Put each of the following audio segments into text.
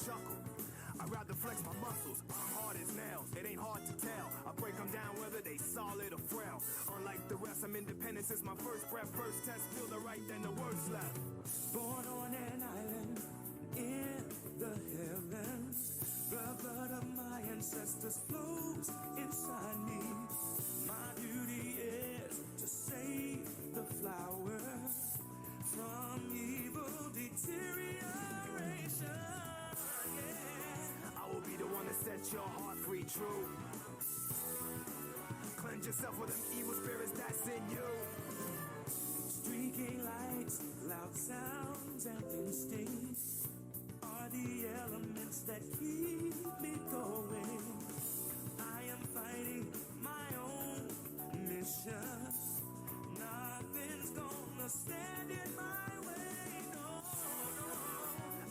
chuckle. I'd rather flex my muscles, hard as nails. It ain't hard to tell. I break them down whether they solid or frail. Unlike the rest, I'm independent since my first breath. First test, feel the right, then the worst left. Born on an island in the heavens. The blood of my ancestors flows inside me. My duty is to save the flower from evil deterioration. I will be the one to set your heart free, true. Cleanse yourself with them evil spirits that's in you. Streaking lights, loud sounds, and instincts are the elements that keep me going. I am fighting my own mission. Nothing's gonna stand in my way, no, no.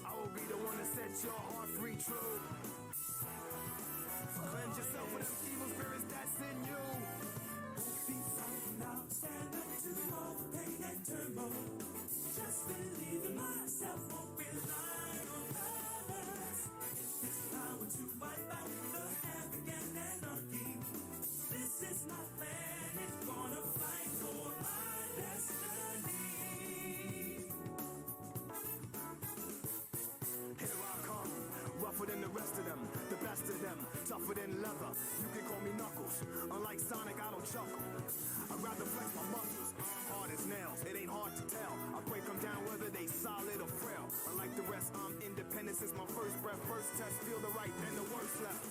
I will be the one to set your heart free, true. Cleanse yourself with them evil spirits that's in you. Be fighting now, stand up to all the pain and turmoil. Just believe in myself, won't rely on others. It's power to wipe out the havoc and anarchy. This is my plan, it's gonna fight for my destiny. Here I come, rougher than the rest of them, the best of them, tougher than leather. You can call me Knuckles, unlike Sonic, I don't chuckle. I'd rather flex my muscles, hard as nails, it ain't hard to tell. I break them down whether they solid or frail. Unlike the rest, I'm independent since my first breath. First test, feel the right, then the worst left.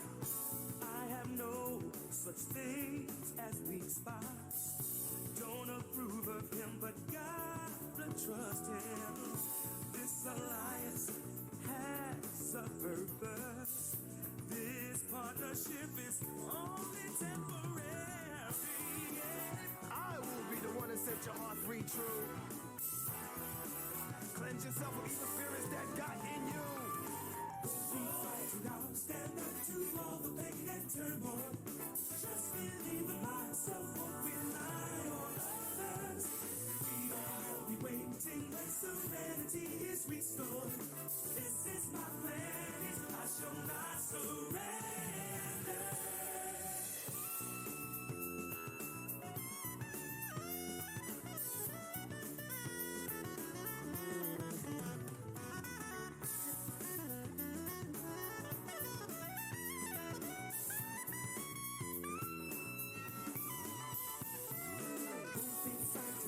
I have no such things as weak spots. Don't approve of him, but gotta trust him. This alliance has a purpose. This partnership is only temporary. Yeah. I will be the one to set your heart free, true. Cleanse yourself with evil spirits that got in you. Be fighting now, stand up to all the pain and turmoil. Just believe in myself, won't rely on others. We all be waiting when serenity is restored. This is my plan, I shall not surrender.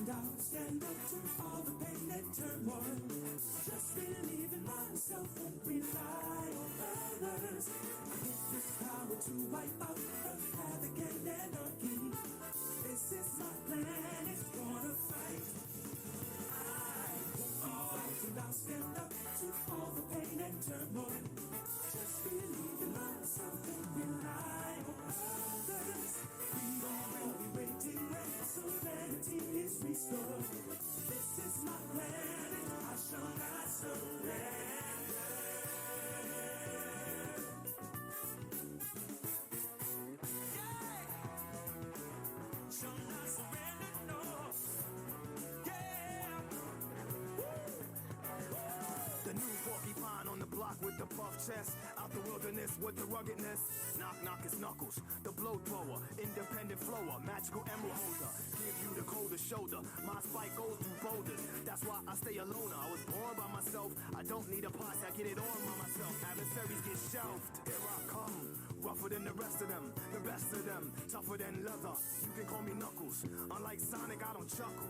I'll stand up to all the pain and turmoil. Just believe in myself, won't rely on others. I get this power to wipe out the havoc and anarchy. This is my plan, it's gonna fight. I won't be fighting, I'll stand up to all the pain and turmoil. Just believe in myself, won't rely on others. We will be waiting when serenity is restored. This is my plan, and I shall not surrender. Yeah, shall not surrender, no. Yeah. Woo. The new porcupine on the block with the buff chest. Out the wilderness with the ruggedness. Knock, knock, it's Knuckles. The blow thrower, independent flower, magical emerald holder. Give you the coldest shoulder. My spike goes through boulders. That's why I stay alone. I was born by myself. I don't need a posse, I get it on by myself. Adversaries get shelved. Here I come. Rougher than the rest of them, the best of them, tougher than leather. You can call me Knuckles. Unlike Sonic, I don't chuckle.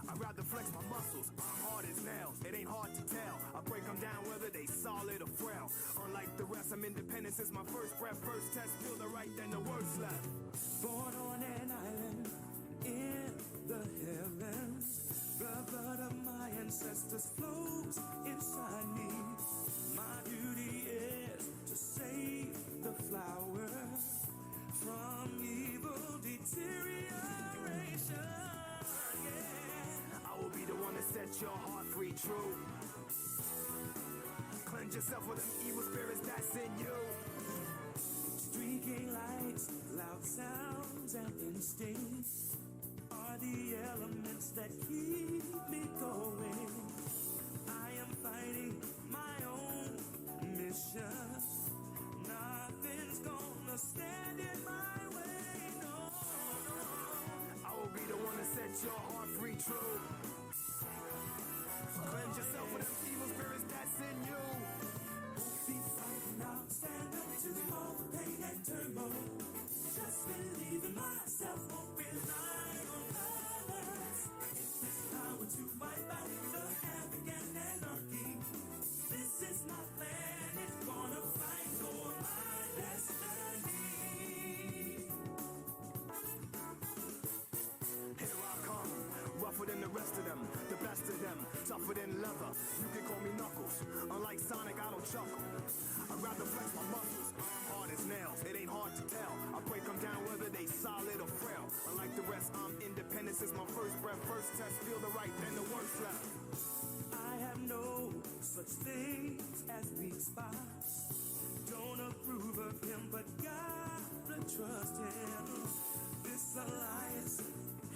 I'd rather flex my muscles, hard as nails. It ain't hard to tell. I break them down whether they solid or frail. Unlike the rest, I'm independent since my first breath. First test, feel the right, then the worst left. Born on an island in the heavens. The blood of my ancestors flows inside me. My duty is to save the flower from evil deterioration. Yeah. I will be the one to set your heart free, true. Cleanse yourself with them evil spirits that's in you. Streaking lights, loud sounds, and instincts are the elements that keep me going. I am fighting my own mission. stand in my way. No, no. I will be the one to set your heart free, true. Cleanse yourself of them evil spirits that's in you. Be frightened, I'll stand up to all the pain and turmoil. Just believe in myself, won't rely on others. It's this power to wipe out the havoc and anarchy. This is my plan, it's gonna fight for my destiny. Here I come, rougher than the rest of them, the best of them, tougher than leather. You can call me Knuckles, unlike Sonic, I don't chuckle. I'd rather flex my muscles, hard as nails, it ain't hard to tell. I break them down whether they solid or frail. Unlike the rest, I'm independent since my first breath. First test, feel the right, then the worst left. I have no such things as weak spots. Don't approve of him, but gotta trust him. This alliance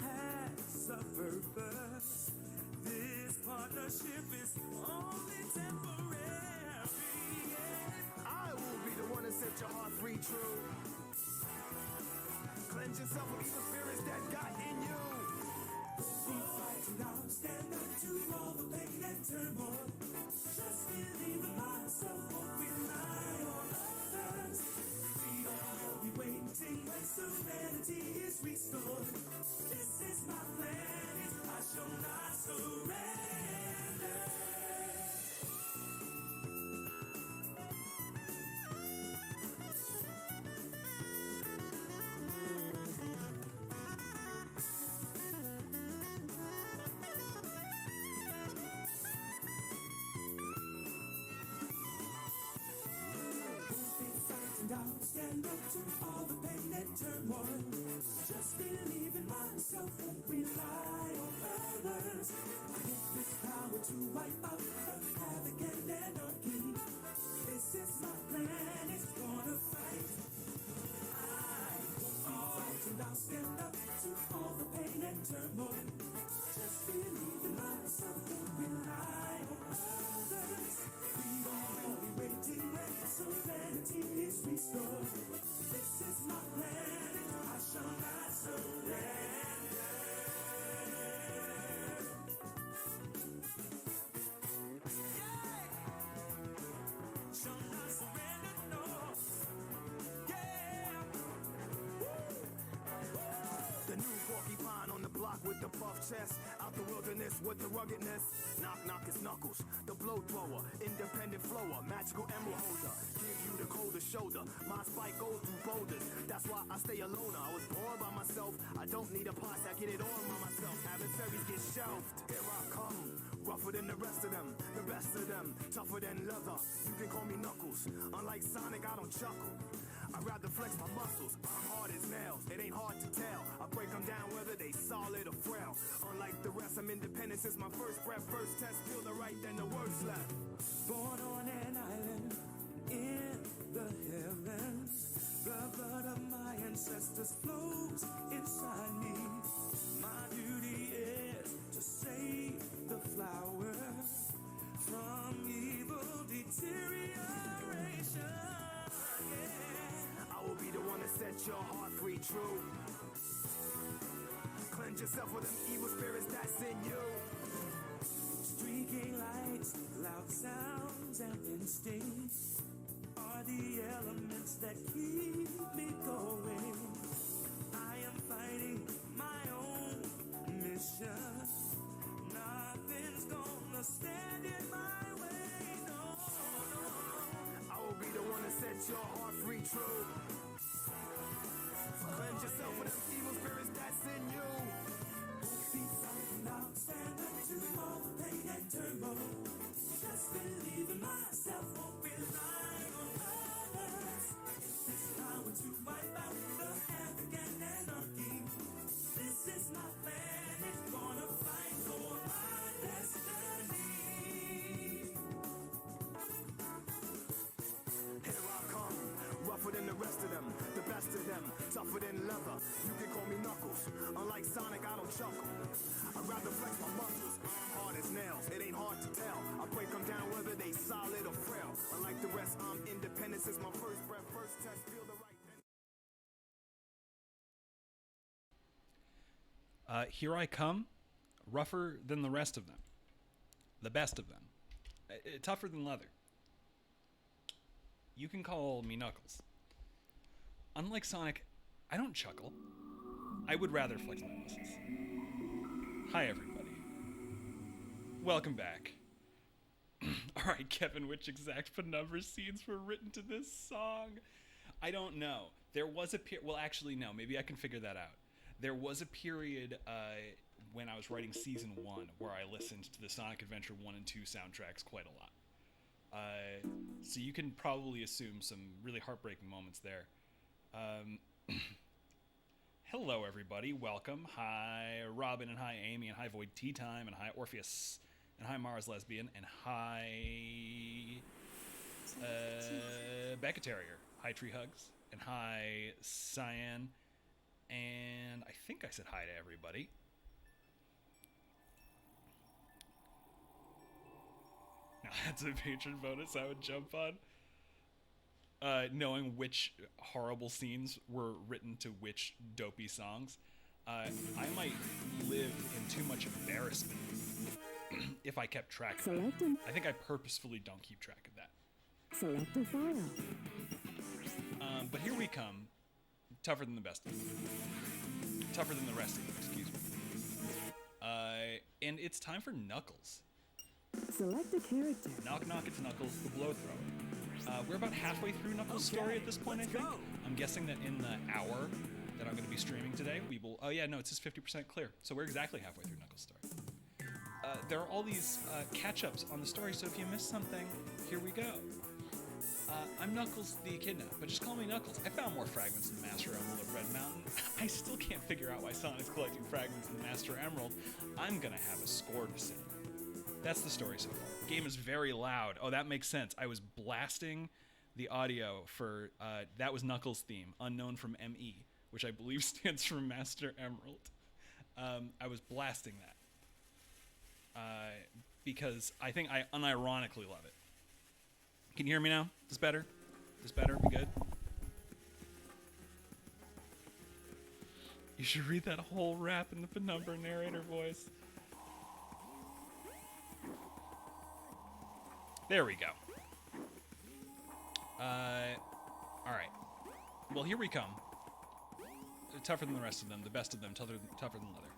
has a purpose. This partnership is only temporary. I will be the one to set your heart free, true. Cleanse yourself of evil spirits that got in you. Be frightened, I'll stand up to all the pain and turmoil. Just believe in myself, won't rely on others. Freedom will be waiting when serenity is restored. This is my plan, I shall not surrender. I'll stand up to all the pain and turmoil. Just believe in myself, won't rely on others. I get this power to wipe out the havoc and anarchy. This is my plan, it's gonna fight. I won't be frightened, I'll stand up to all the pain and turmoil. Just believe in myself, won't rely on others. Freedom will be waiting when serenity is restored. This is my plan, I shall not surrender. Yeah! Shall not surrender, no. Yeah! The new porcupine on the block with the buff chest. Out the wilderness with the ruggedness. Knock, knock, it's Knuckles. The blow thrower, independent flower, magical emerald holder. Give you the coldest shoulder. My spike goes through boulders. That's why I stay alone. I was born by myself. I don't need a posse, I get it on by myself. Adversaries get shelved. Here I come. Rougher than the rest of them, the best of them, tougher than leather. You can call me Knuckles. Unlike Sonic, I don't chuckle. I'd rather flex my muscles, I'm hard as nails, it ain't hard to tell. I break them down whether they solid or frail. Unlike the rest, I'm independent since my first breath. First test, feel the right, then the worst left. Born on an island in the heavens. The blood of my ancestors flows inside me. My duty is to save the flowers from evil deterioration. I will be the one to set your heart free, true. Cleanse yourself of them evil spirits that's in you. Streaking lights, loud sounds, and instincts are the elements that keep me going. I am fighting my own mission. Nothing's gonna stand in my way, no, no. I will be the one to set your heart free, true. Cleanse yourself of them evil spirits that's in you. Be frightened, I'll stand up to all the pain and turmoil. Just believe in myself, won't rely on others. This power to wipe out the havoc and anarchy. This is my plan, it's gonna fight for my destiny. Here I come, rougher than the rest of them, the best of them, tougher than leather. You can call me Knuckles. Unlike Sonic, I don't chuckle. I'd rather flex my muscles, hard as nails, it ain't hard to tell. I break them down whether they solid or frail. Unlike the rest, I'm independent since my first breath, first test, feel the right. Here I come, rougher than the rest of them, the best of them, tougher than leather. You can call me Knuckles. Unlike Sonic, I don't chuckle. I would rather flex my muscles. Hi, everybody. Welcome back. Alright, Kevin, which exact penumbra scenes were written to this song? I don't know. There was a period... Well, actually, no. Maybe I can figure that out. There was a period when I was writing Season 1 where I listened to the Sonic Adventure 1 and 2 soundtracks quite a lot. So you can probably assume some really heartbreaking moments there. Hello, everybody. Welcome. Hi, Robin, and hi, Amy, and hi, Void Tea Time, and hi, Orpheus, and hi, Mars Lesbian, and hi, Becca Terrier. Hi, Tree Hugs, and hi, Cyan, and I think I said hi to everybody. Now that's a patron bonus I would jump on. Knowing which horrible scenes were written to which dopey songs, I might live in too much embarrassment if I kept track of that. I think I purposefully don't keep track of that. Select a file. But here we come, tougher than the best of them. Tougher than the rest of them, excuse me. And it's time for Knuckles. Select a character. Knock knock, it's Knuckles, the blow thrower. We're about halfway through Knuckles' story at this point, I think. I'm guessing that in the hour that I'm going to be streaming today, we will... Oh yeah, no, it says 50% clear. So we're exactly halfway through Knuckles' story. There are all these catch-ups on the story, so if you missed something, here we go. I'm Knuckles the Echidna, but just call me Knuckles. I found more fragments in the Master Emerald of Red Mountain. I still can't figure out why Sonic's collecting fragments in the Master Emerald. I'm going to have a score to sing. That's the story so far. Game is very loud. Oh, that makes sense. I was blasting the audio for, that was Knuckles' theme, Unknown from ME, which I believe stands for Master Emerald. I was blasting that. Because I think I unironically love it. Can you hear me now? This better? This better? We good? You should read that whole rap in the Penumbra narrator voice. There we go. Alright. Well, here we come. Tougher than the rest of them, the best of them, tougher than leather.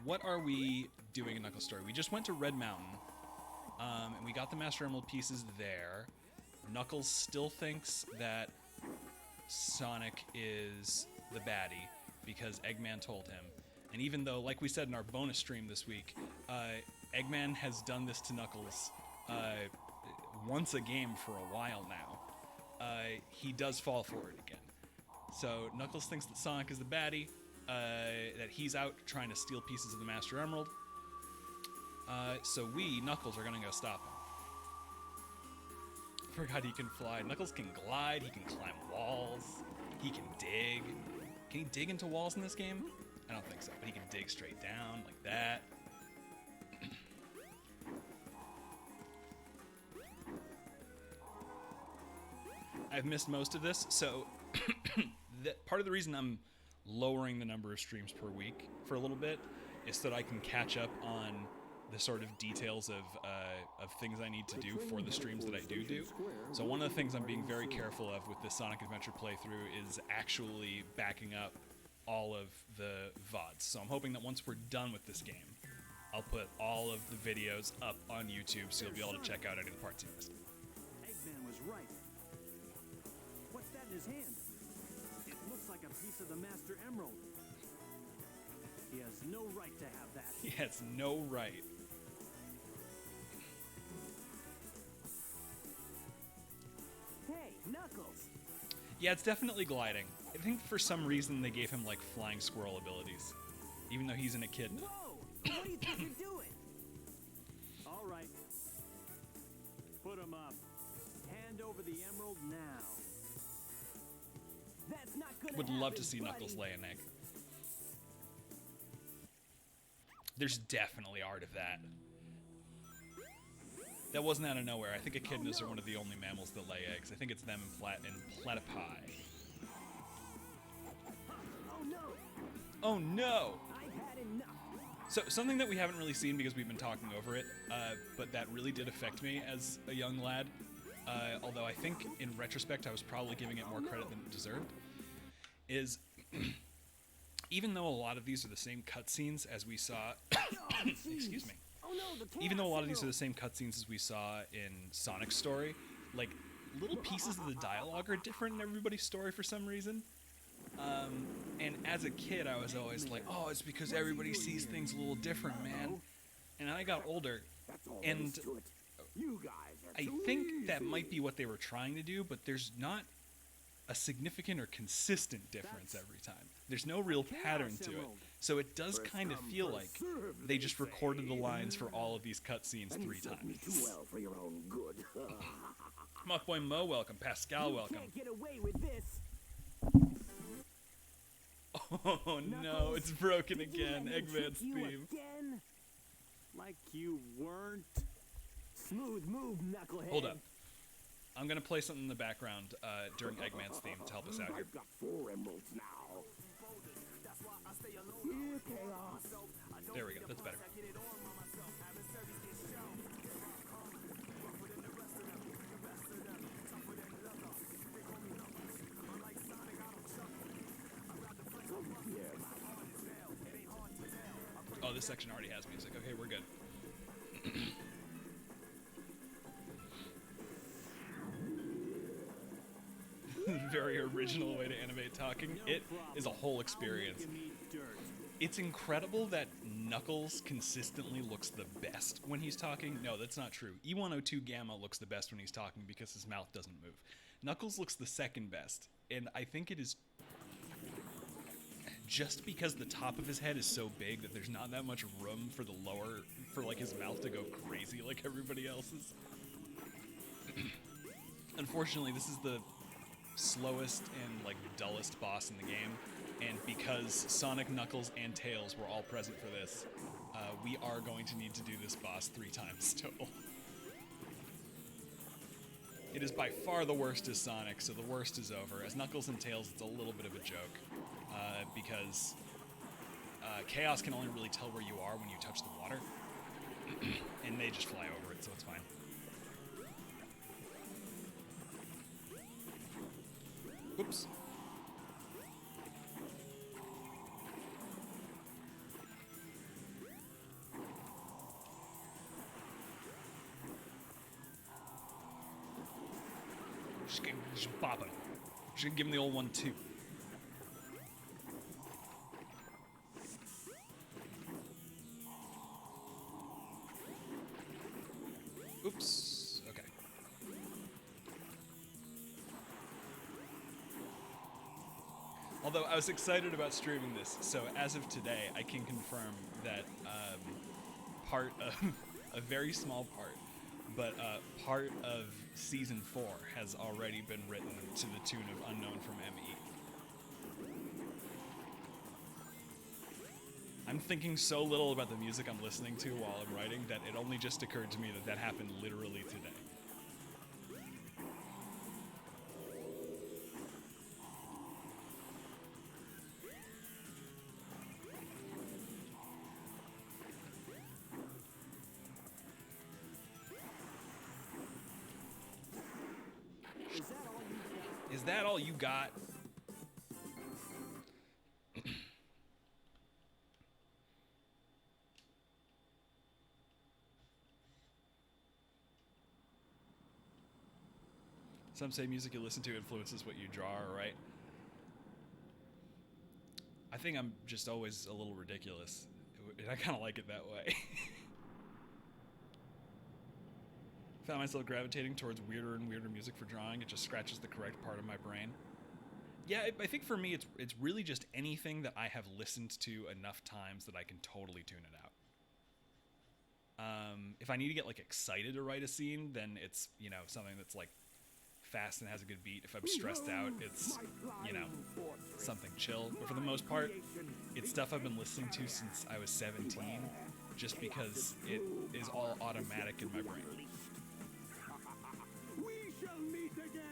What are we doing in Knuckles' story? We just went to Red Mountain, and we got the Master Emerald pieces there. Knuckles still thinks that Sonic is the baddie because Eggman told him. And even though, like we said in our bonus stream this week, Eggman has done this to Knuckles once a game for a while now, he does fall for it again. So Knuckles thinks that Sonic is the baddie, that he's out trying to steal pieces of the Master Emerald. So we, Knuckles, are gonna go stop him. Forgot he can fly. Knuckles can glide, he can climb walls, he can dig. Can he dig into walls in this game? I don't think so, but he can dig straight down like that. I've missed most of this, so part of the reason I'm lowering the number of streams per week for a little bit is so that I can catch up on the sort of details of things I need to do for the streams that I do. So one of the things I'm being very careful of with this Sonic Adventure playthrough is actually backing up all of the VODs. So I'm hoping that once we're done with this game, I'll put all of the videos up on YouTube so you'll be able to check out any of the parts you missed. Eggman was right. What's that in his hand? It looks like a piece of the Master Emerald. He has no right to have that. He has no right. Hey, Knuckles! Yeah, it's definitely gliding. I think for some reason they gave him like flying squirrel abilities, even though he's an echidna. Whoa! What do you think you're doing? All right. Put him up. Hand over the emerald now. That's not gonna Would love to happen, see buddy. Knuckles lay an egg. There's definitely art of that. That wasn't out of nowhere. I think echidnas are one of the only mammals that lay eggs. I think it's them and platypi. Oh no! Oh no! I've had enough. So something that we haven't really seen because we've been talking over it, but that really did affect me as a young lad. Although I think in retrospect I was probably giving it more credit than it deserved. Is even though a lot of these are the same cutscenes as we saw, excuse me. Even though a lot of these are the same cutscenes as we saw in Sonic's story, like little pieces of the dialogue are different in everybody's story for some reason. And as a kid, I was always like, "Oh, it's because everybody sees things a little different, man." And I got older, and I think that might be what they were trying to do, but there's not a significant or consistent difference every time. There's no real pattern to it. So it does kind of feel like they just recorded the lines for all of these cutscenes 3 times. Well for your own good. Muckboy Mo, welcome. Pascal, welcome. Can't get away with this. Oh no, it's broken again. Let me Eggman's trick you theme. Again? Like you weren't. Smooth move, knucklehead. Hold up. I'm gonna play something in the background during Eggman's theme to help us out here. I've got 4 emeralds now. Here, chaos. There we go. That's better. Oh, this section already has music. Okay, we're good. Very original way to animate talking. It is a whole experience. It's incredible that Knuckles consistently looks the best when he's talking. No, that's not true. E102 Gamma looks the best when he's talking because his mouth doesn't move. Knuckles looks the second best, and I think it is just because the top of his head is so big that there's not that much room for the lower, for like his mouth to go crazy like everybody else's. Unfortunately, this is the slowest and like dullest boss in the game, and because Sonic, Knuckles, and Tails were all present for this, we are going to need to do this boss 3 times total. It is by far the worst as Sonic, so the worst is over. As Knuckles and Tails, it's a little bit of a joke, because Chaos can only really tell where you are when you touch the water, and they just fly over it, so it's fine. Whoops. Just bop him. Just gonna give him the old 1-2. Oops. Okay. Although I was excited about streaming this, so as of today, I can confirm that part of a very small part, but part of Season 4 has already been written to the tune of Unknown from ME. I'm thinking so little about the music I'm listening to while I'm writing that it only just occurred to me that that happened literally today. Is that all you got? Some say music you listen to influences what you draw, right? I think I'm just always a little ridiculous, and I kind of like it that way. Found myself gravitating towards weirder and weirder music for drawing. It just scratches the correct part of my brain. Yeah, I think for me, it's really just anything that I have listened to enough times that I can totally tune it out. If I need to get like excited to write a scene, then it's, you know, something that's like fast and has a good beat. If I'm stressed out, it's, you know, something chill. But for the most part, it's stuff I've been listening to since I was 17, just because it is all automatic in my brain. We shall meet again.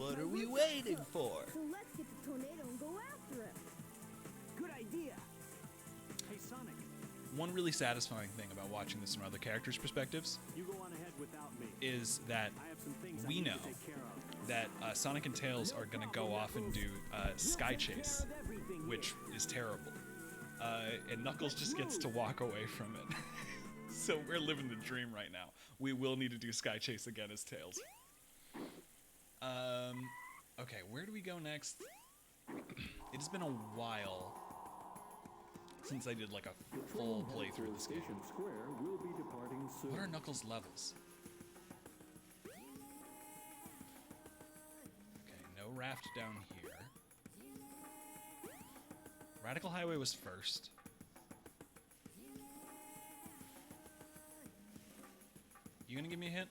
What are we waiting for? So let's get the tornado and go after him. Good idea. Hey, Sonic, One really satisfying thing about watching this from other characters' perspectives you go on ahead without me. is that I have some things we I need know to take care of. that Sonic and Tails are gonna go off and do Sky Chase, which is terrible. And Knuckles just gets to walk away from it. So we're living the dream right now. We will need to do Sky Chase again as Tails. Okay, where do we go next? It has been a while since I did like a full playthrough of this game. Station Square will be departing soon. What are Knuckles' levels? Okay, no raft down here. Radical Highway was first. You gonna give me a hint?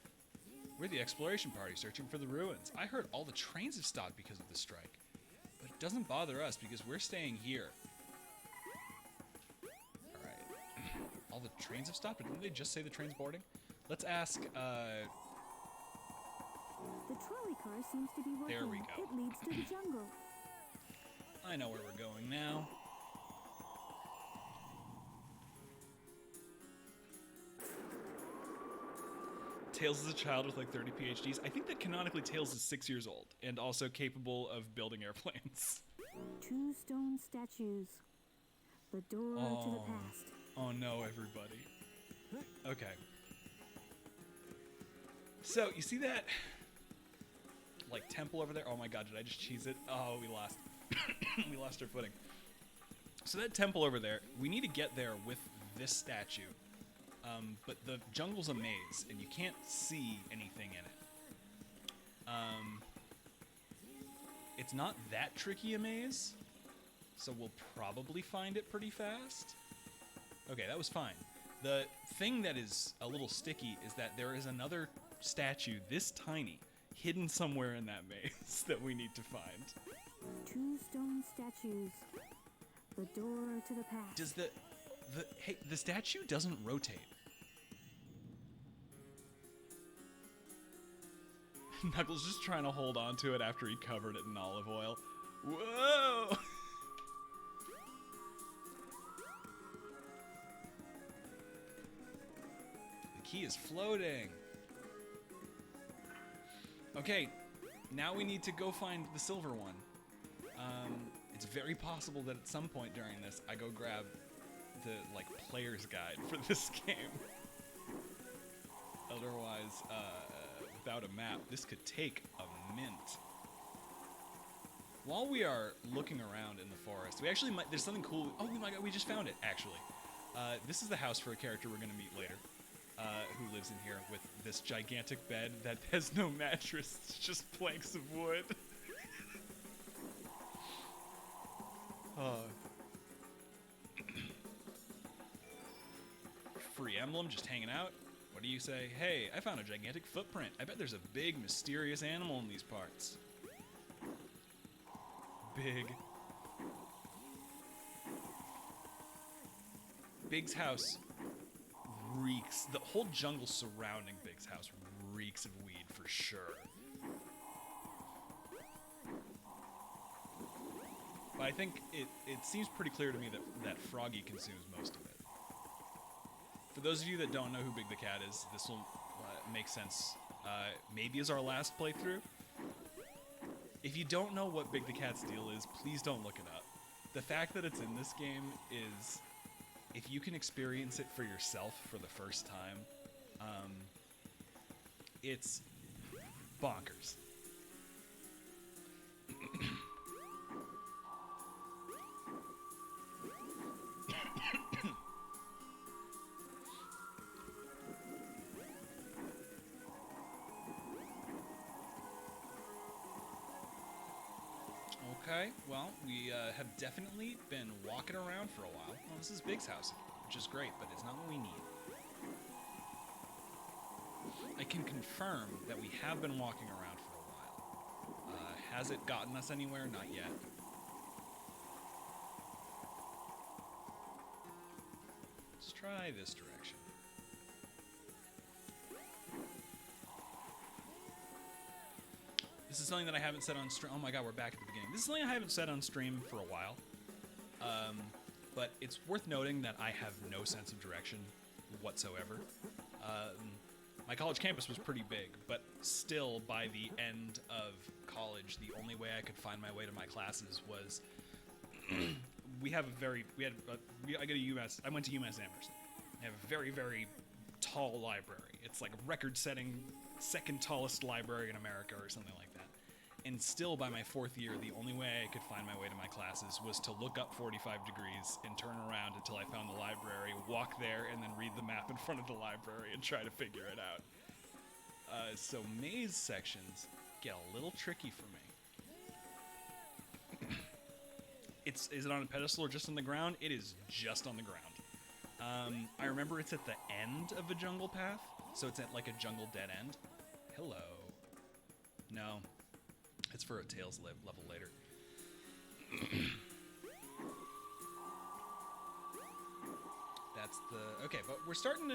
We're the exploration party searching for the ruins. I heard all the trains have stopped because of the strike. But it doesn't bother us because we're staying here. Alright. All the trains have stopped? Didn't they just say the train's boarding? Let's ask, The trolley car seems to be working. There we go. It leads to the jungle. I know where we're going now. Tails is a child with like 30 PhDs. I think that canonically Tails is 6 years old and also capable of building airplanes. 2 stone statues. The door to the past. Oh no, everybody. Okay. So, you see that like temple over there? Oh my god, did I just cheese it? Oh, we lost. We lost our footing. So that temple over there, we need to get there with this statue. But the jungle's a maze, and you can't see anything in it. It's not that tricky a maze, so we'll probably find it pretty fast. Okay, that was fine. The thing that is a little sticky is that there is another statue this tiny hidden somewhere in that maze that we need to find. 2 stone statues. The door to the past. Does hey, the statue doesn't rotate. Knuckles just trying to hold on to it after he covered it in olive oil. Whoa! The key is floating. Okay, now we need to go find the silver one. It's very possible that at some point during this, I go grab the like player's guide for this game. Otherwise, without a map, this could take a mint. While we are looking around in the forest, we actually might. There's something cool. Oh my god, we just found it. Actually, this is the house for a character we're gonna meet later, who lives in here with this gigantic bed that has no mattress. It's just planks of wood. Free emblem just hanging out. What do you say? Hey, I found a gigantic footprint. I bet there's a big mysterious animal in these parts. Big. Big's house reeks. The whole jungle surrounding Big's house reeks of weed for sure. But I think it seems pretty clear to me that Froggy consumes most of it. For those of you that don't know who Big the Cat is, this will make sense maybe as our last playthrough. If you don't know what Big the Cat's deal is, please don't look it up. The fact that it's in this game is, if you can experience it for yourself for the first time, it's bonkers. Okay, well, we have definitely been walking around for a while. Well, this is Big's house, which is great, but it's not what we need. I can confirm that we have been walking around for a while. Has it gotten us anywhere? Not yet. Let's try this direction. This is something that I haven't said on stream. Oh my god, we're back at the beginning. This is something I haven't said on stream for a while. But it's worth noting that I have no sense of direction whatsoever. My college campus was pretty big, but still, by the end of college, the only way I could find my way to my classes was I went to UMass Amherst. They have a very, very tall library. It's like a record-setting second tallest library in America or something like that. And still, by my fourth year, the only way I could find my way to my classes was to look up 45 degrees and turn around until I found the library, walk there, and then read the map in front of the library and try to figure it out. So maze sections get a little tricky for me. Is it on a pedestal or just on the ground? It is just on the ground. I remember it's at the end of a jungle path, so it's at like a jungle dead end. Hello. No. It's for a Tails level later. That's the... Okay, but we're starting to...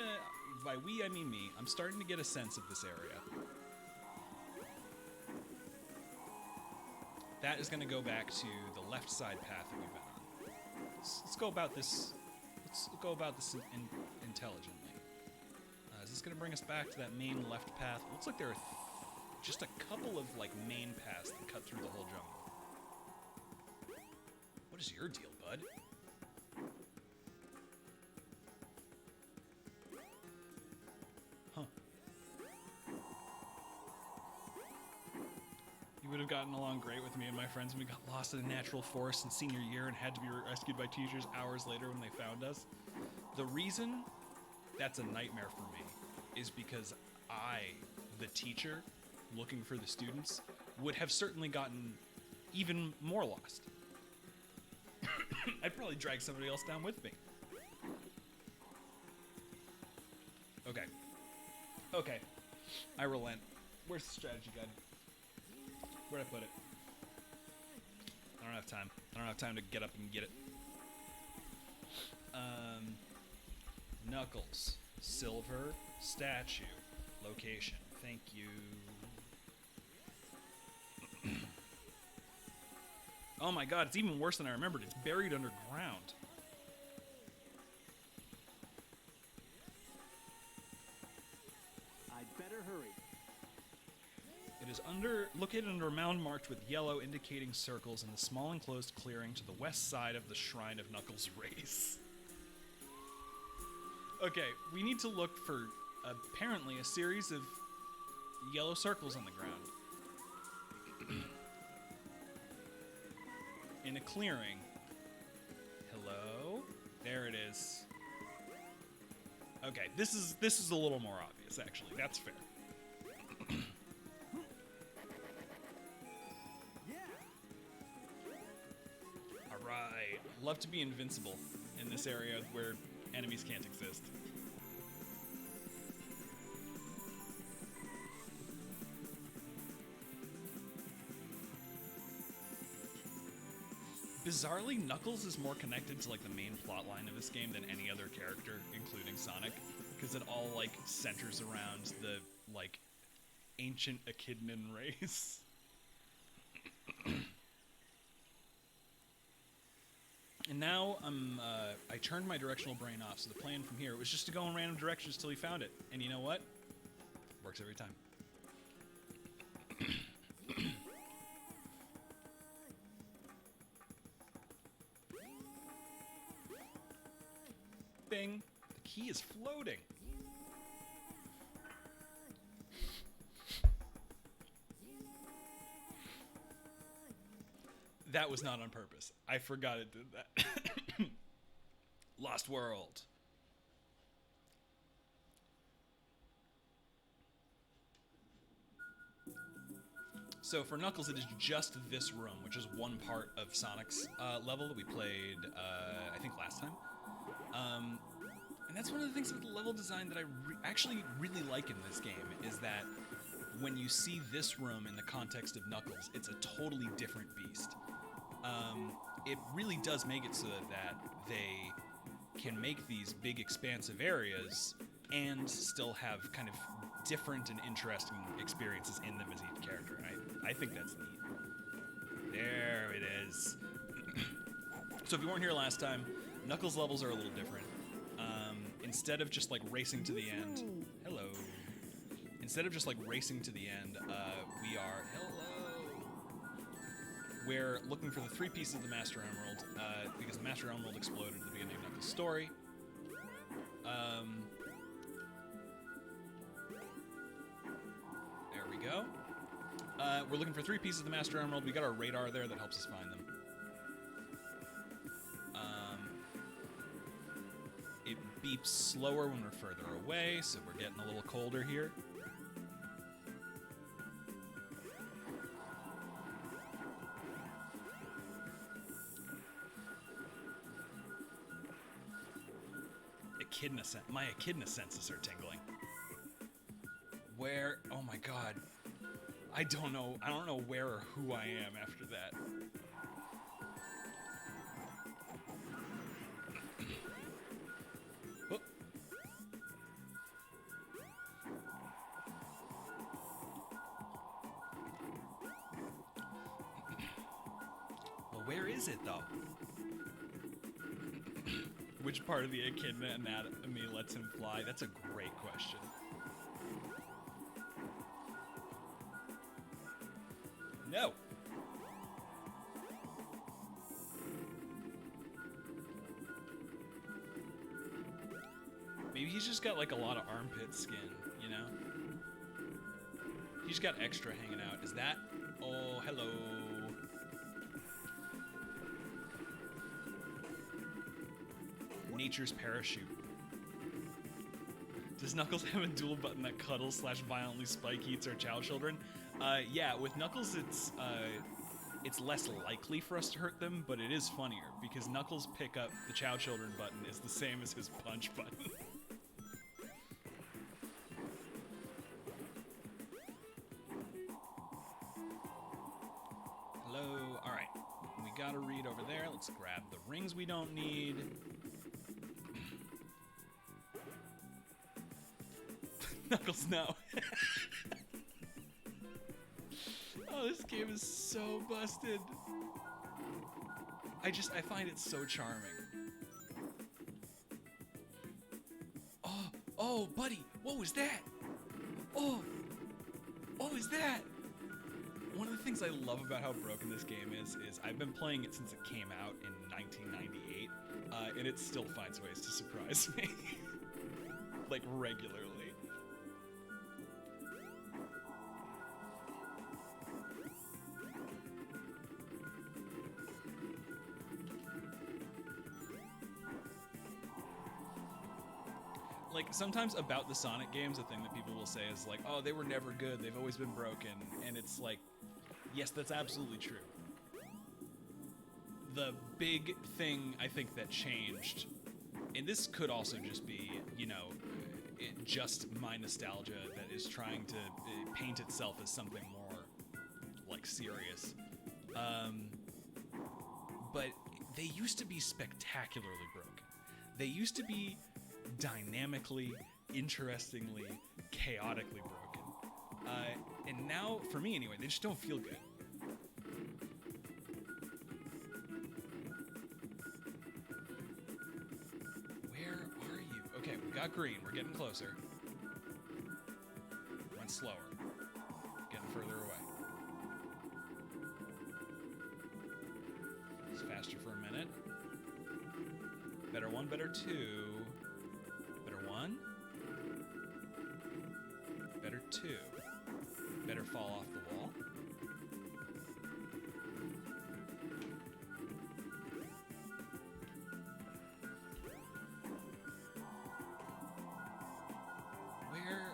By we, I mean me. I'm starting to get a sense of this area. That is going to go back to the left side path that we've been on. Let's go about this... Let's go about this intelligently. Is this going to bring us back to that main left path? It looks like there are just a couple of like main paths that cut through the whole jungle. What is your deal, bud? Huh. You would have gotten along great with me and my friends when we got lost in a natural forest in senior year and had to be rescued by teachers hours later when they found us. The reason that's a nightmare for me is because I, the teacher, looking for the students, would have certainly gotten even more lost. I'd probably drag somebody else down with me. Okay. Okay. I relent. Where's the strategy guide? Where'd I put it? I don't have time. I don't have time to get up and get it. Knuckles. Silver. Statue. Location. Thank you. Oh my god, it's even worse than I remembered. It's buried underground. I'd better hurry. It is located under a mound marked with yellow indicating circles in the small enclosed clearing to the west side of the Shrine of Knuckles' race. Okay, we need to look for apparently a series of yellow circles on the ground. In a clearing. Hello? There it is. Okay, this is a little more obvious, actually. That's fair. Alright. Love to be invincible in this area where enemies can't exist. Bizarrely, Knuckles is more connected to like the main plot line of this game than any other character, including Sonic, because it all like centers around the like ancient Echidnan race. And now I turned my directional brain off, so the plan from here was just to go in random directions till we found it. And you know what? Works every time. Bing! The key is floating. That was not on purpose. I forgot it did that. Lost World. So for Knuckles, it is just this room, which is one part of Sonic's level that we played, I think, last time. And that's one of the things with the level design that I actually really like in this game, is that when you see this room in the context of Knuckles, it's a totally different beast. It really does make it so that they can make these big expansive areas and still have kind of different and interesting experiences in them as each character. And I think that's neat. There it is. So if you weren't here last time, Knuckles levels are a little different. Instead of just like racing to the end, hello. Instead of just like racing to the end, we're looking for the 3 pieces of the Master Emerald, because the Master Emerald exploded at the beginning of Knuckles' story. There we go. We're looking for 3 pieces of the Master Emerald. We got our radar there that helps us find them. It beeps slower when we're further away, so we're getting a little colder here. My echidna senses are tingling. Where? Oh my god. I don't know where or who I am after that. Oh. Well, where is it though? Which part of the echidna anatomy lets him fly? That's a great question. No. Maybe he's just got like a lot of armpit skin, you know? He's got extra hanging out. Is that? Oh, hello. Nature's parachute. Does Knuckles have a dual button that cuddles / violently spike eats our Chow children? Yeah, with Knuckles it's less likely for us to hurt them, but it is funnier because Knuckles pick up the Chow children button is the same as his punch button. Hello. All right. We got a read over there. Let's grab the rings we don't need. Knuckles, no. Oh, this game is so busted. I find it so charming. Oh, buddy, what was that? Oh, what was that? One of the things I love about how broken this game is I've been playing it since it came out in 1998, and it still finds ways to surprise me. Like, regularly. Like, sometimes about the Sonic games, the thing that people will say is like, oh, they were never good, they've always been broken, and it's like, yes, that's absolutely true. The big thing I think that changed, and this could also just be, you know, just my nostalgia that is trying to paint itself as something more, like, serious. But they used to be spectacularly broken. They used to be dynamically, interestingly, chaotically broken. And now, for me anyway, they just don't feel good. Where are you? Okay, we got green. We're getting closer. Went slower. Getting further away. It's faster for a minute. Better one, better two. Better one. Better two. Better fall off the wall. Where?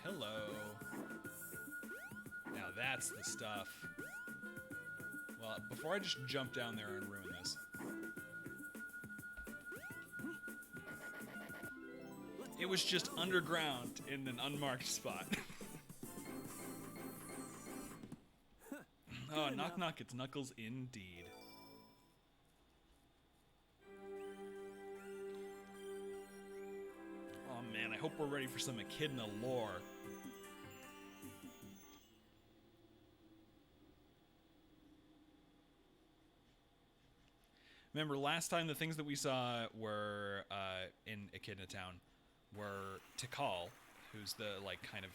Hello. Now that's the stuff. Well, before I just jump down there and ruin this. It was just underground in an unmarked spot. Oh, knock knock, it's Knuckles indeed. Oh man, I hope we're ready for some Echidna lore. Remember, last time the things that we saw were in Echidna Town were Tikal, who's the like kind of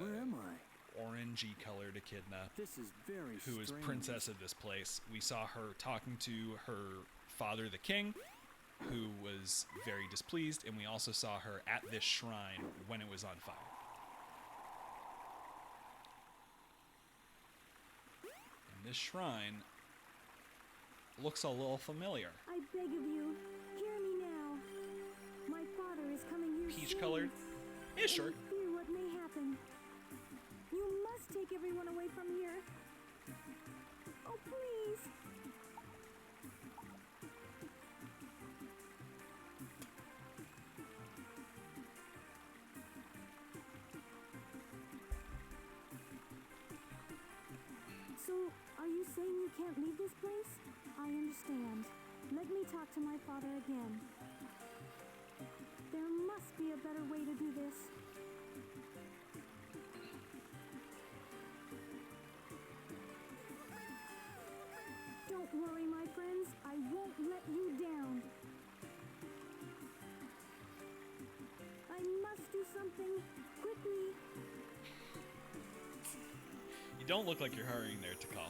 Where am I? orangey colored Echidna, This is very who is strange. princess of this place. We saw her talking to her father, the king, who was very displeased, and we also saw her at this shrine when it was on fire. And this shrine looks a little familiar. I beg of you, hear me now. My father is coming here Peach soon. colored? Yeah, sure. I fear what may happen. You must take everyone away from here. Oh, please. So, are you saying you can't leave this place? I understand. Let me talk to my father again. There must be a better way to do this. Don't worry, my friends. I won't let you down. I must do something quickly. You don't look like you're hurrying there, Tikal.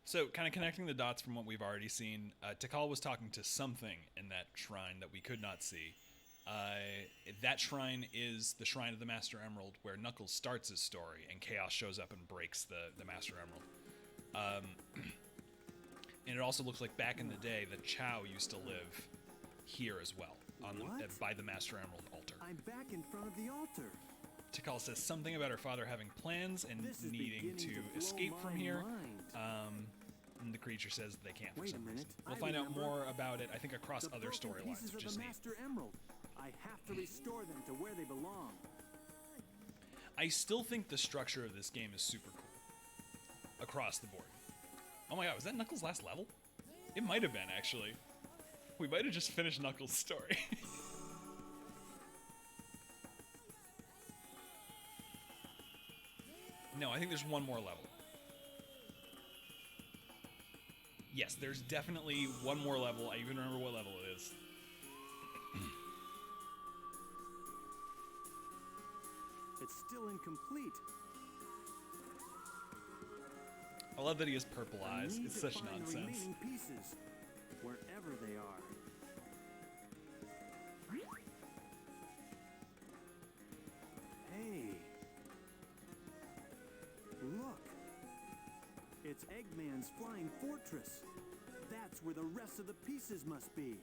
So, kind of connecting the dots from what we've already seen, Tikal was talking to something in that shrine that we could not see. That shrine is the Shrine of the Master Emerald, where Knuckles starts his story, and Chaos shows up and breaks the Master Emerald. And it also looks like back in the day that Chao used to live here as well, on What? by the Master Emerald altar. I'm back in front of the altar. Tikal says something about her father having plans and This is needing beginning to blow escape from my here. mind. And the creature says they can't for Wait a some minute, reason. We'll I find out remember. more about it, I think, across The other broken storylines, pieces which of is the neat. Master Emerald. I have to restore them to where they belong. I still think the structure of this game is super cool. Across the board. Oh my god, was that Knuckles' last level? It might have been, actually. We might have just finished Knuckles' story. No, I think there's one more level. Yes, there's definitely one more level. I even remember what level it is. It's still incomplete. I love that he has purple I eyes. need It's to such find the nonsense. remaining pieces, wherever they are. Hey, look! It's Eggman's flying fortress. That's where the rest of the pieces must be.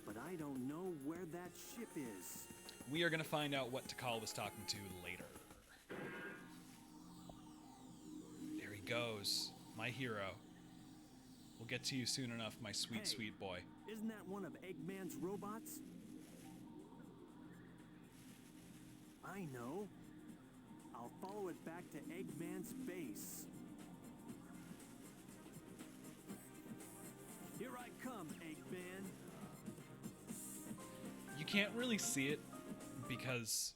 But I don't know where that ship is. We are going to find out what Tikal was talking to later. There he goes, my hero. We'll get to you soon enough, my sweet, Hey. sweet boy. Isn't that one of Eggman's robots? I know. I'll follow it back to Eggman's base. Here I come, Eggman. You can't really see it because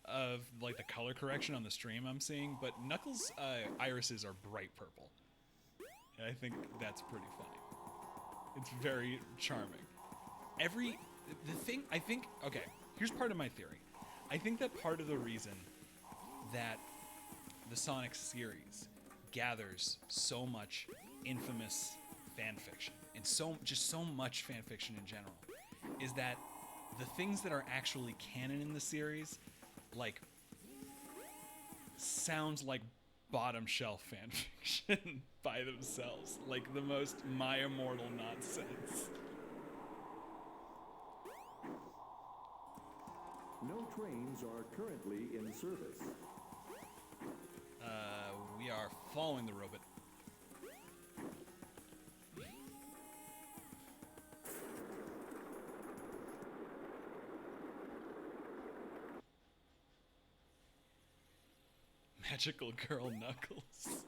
of like the color correction on the stream I'm seeing, but Knuckles' irises are bright purple. And I think that's pretty funny. It's very charming. Okay, here's part of my theory. I think that part of the reason that the Sonic series gathers so much infamous fan fiction and so much fan fiction in general is that the things that are actually canon in the series, like, sounds like bottom shelf fan fiction by themselves, like the most My Immortal nonsense. No trains are currently in service. We are following the robot. Magical Girl Knuckles.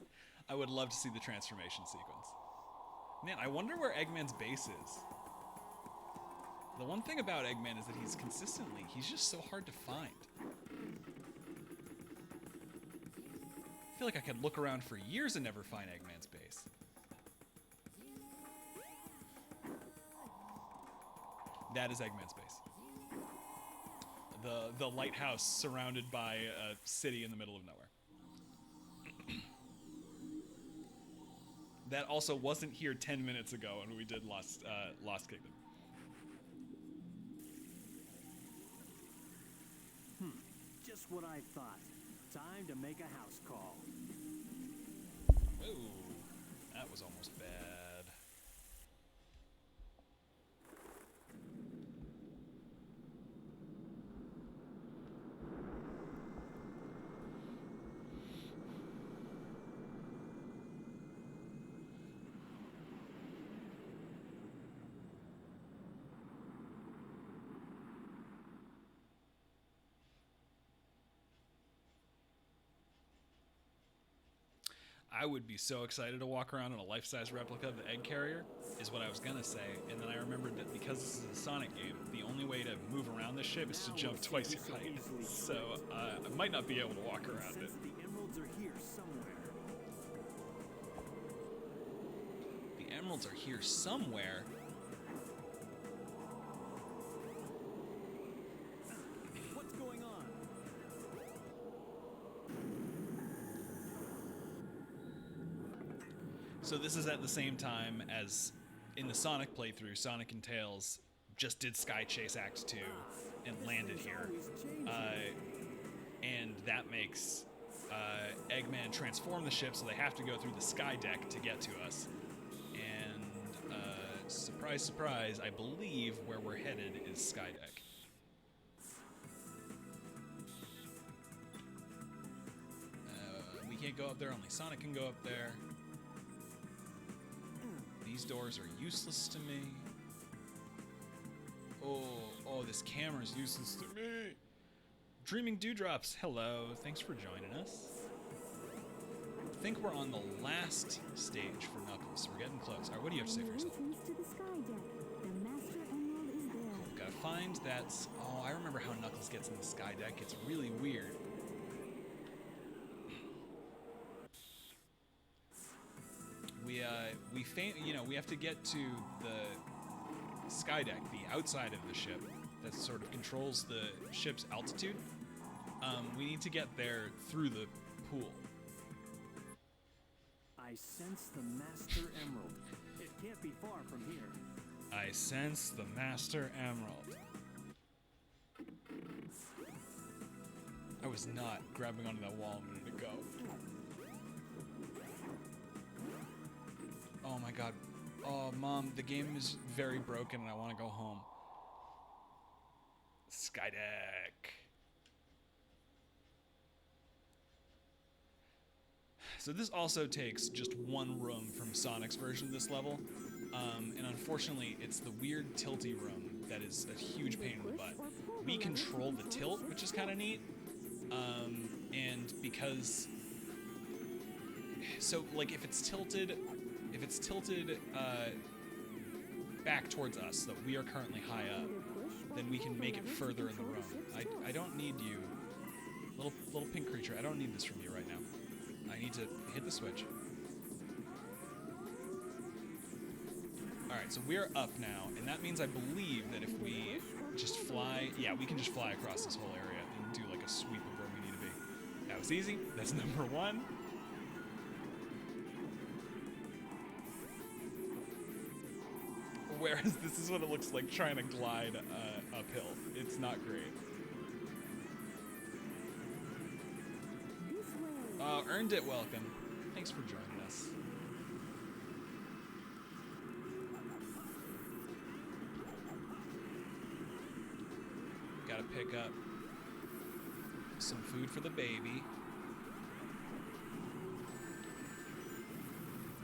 I would love to see the transformation sequence. Man, I wonder where Eggman's base is. The one thing about Eggman is that he's just so hard to find. I feel like I could look around for years and never find Eggman's base. That is Eggman's base. The lighthouse surrounded by a city in the middle of nowhere. That also wasn't here 10 minutes ago when we did Lost Kingdom. Just what I thought. Time to make a house call. Ooh, that was almost bad. I would be so excited to walk around in a life-size replica of the egg carrier, is what I was gonna say, and then I remembered that because this is a Sonic game, the only way to move around this ship is to jump twice your height. So I might not be able to walk around it. The emeralds are here somewhere. The emeralds are here somewhere. What's going on? So this is at the same time as in the Sonic playthrough, Sonic and Tails just did Sky Chase Act 2 and landed here. And that makes Eggman transform the ship, so they have to go through the Sky Deck to get to us. And surprise, surprise, I believe where we're headed is Sky Deck. We can't go up there, only Sonic can go up there. These doors are useless to me. Oh, this camera's useless to me. Dreaming Dewdrops, hello. Thanks for joining us. I think we're on the last stage for Knuckles, so we're getting close. All right, what do you have to say for yourself? Entrance to the Sky Deck. The Master Emerald is there. Cool, gotta find that. Oh, I remember how Knuckles gets in the Sky Deck. It's really weird. We have to get to the Sky Deck, the outside of the ship that sort of controls the ship's altitude. We need to get there through the pool. I sense the Master Emerald. It can't be far from here. I sense the Master Emerald. I was not grabbing onto that wall a minute ago. Oh my god. Oh, Mom, the game is very broken and I want to go home. Sky Deck. So this also takes just one room from Sonic's version of this level. And unfortunately, it's the weird tilty room that is a huge pain in the butt. We control the tilt, which is kind of neat. And because... So, like, if it's tilted back towards us, so that we are currently high up, then we can make it further in the room. I don't need you, little pink creature. I don't need this from you right now. I need to hit the switch. Alright, so we're up now, and that means I believe that if we just fly... Yeah, we can just fly across this whole area and do like a sweep of where we need to be. That was easy. That's number one. Whereas this is what it looks like trying to glide uphill. It's not great. Earned it, welcome. Thanks for joining us. Gotta pick up some food for the baby.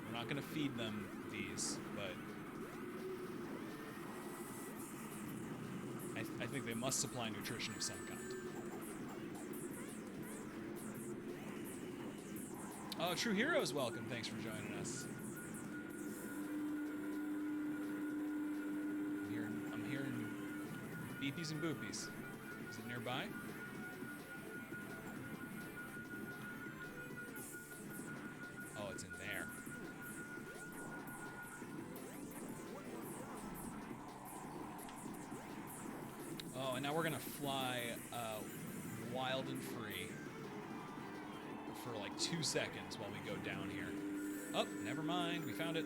We're not gonna feed them these, but I think they must supply nutrition of some kind. Oh, True Heroes, welcome. Thanks for joining us. I'm hearing beepies and boopies. Is it nearby? Oh, it's in there. Oh, and now we're gonna fly wild and free for like 2 seconds while we go down here. Oh, never mind. We found it.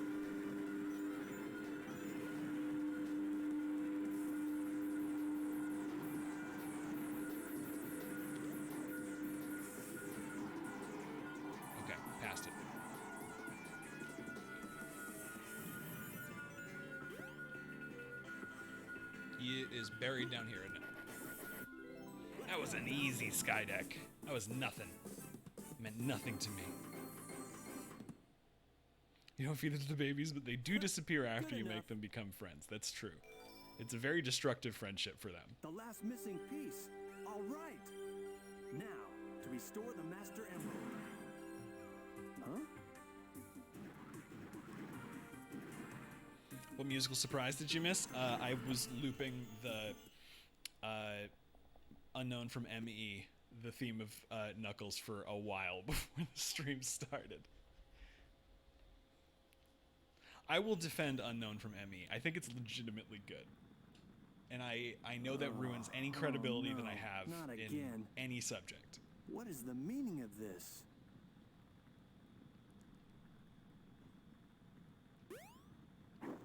Okay, passed it. He is buried down here, isn't it? That was an easy sky deck. That was nothing. Meant nothing to me. You don't feed it to the babies, but they do disappear after you make them become friends. That's true. It's a very destructive friendship for them. The last missing piece. All right. Now, to restore the Master Emerald. Huh? What musical surprise did you miss? I was looping the Unknown from ME, the theme of Knuckles, for a while before the stream started. I will defend Unknown from ME. I think it's legitimately good. And I know that ruins any credibility that I have not in again. any subject. What is the meaning of this?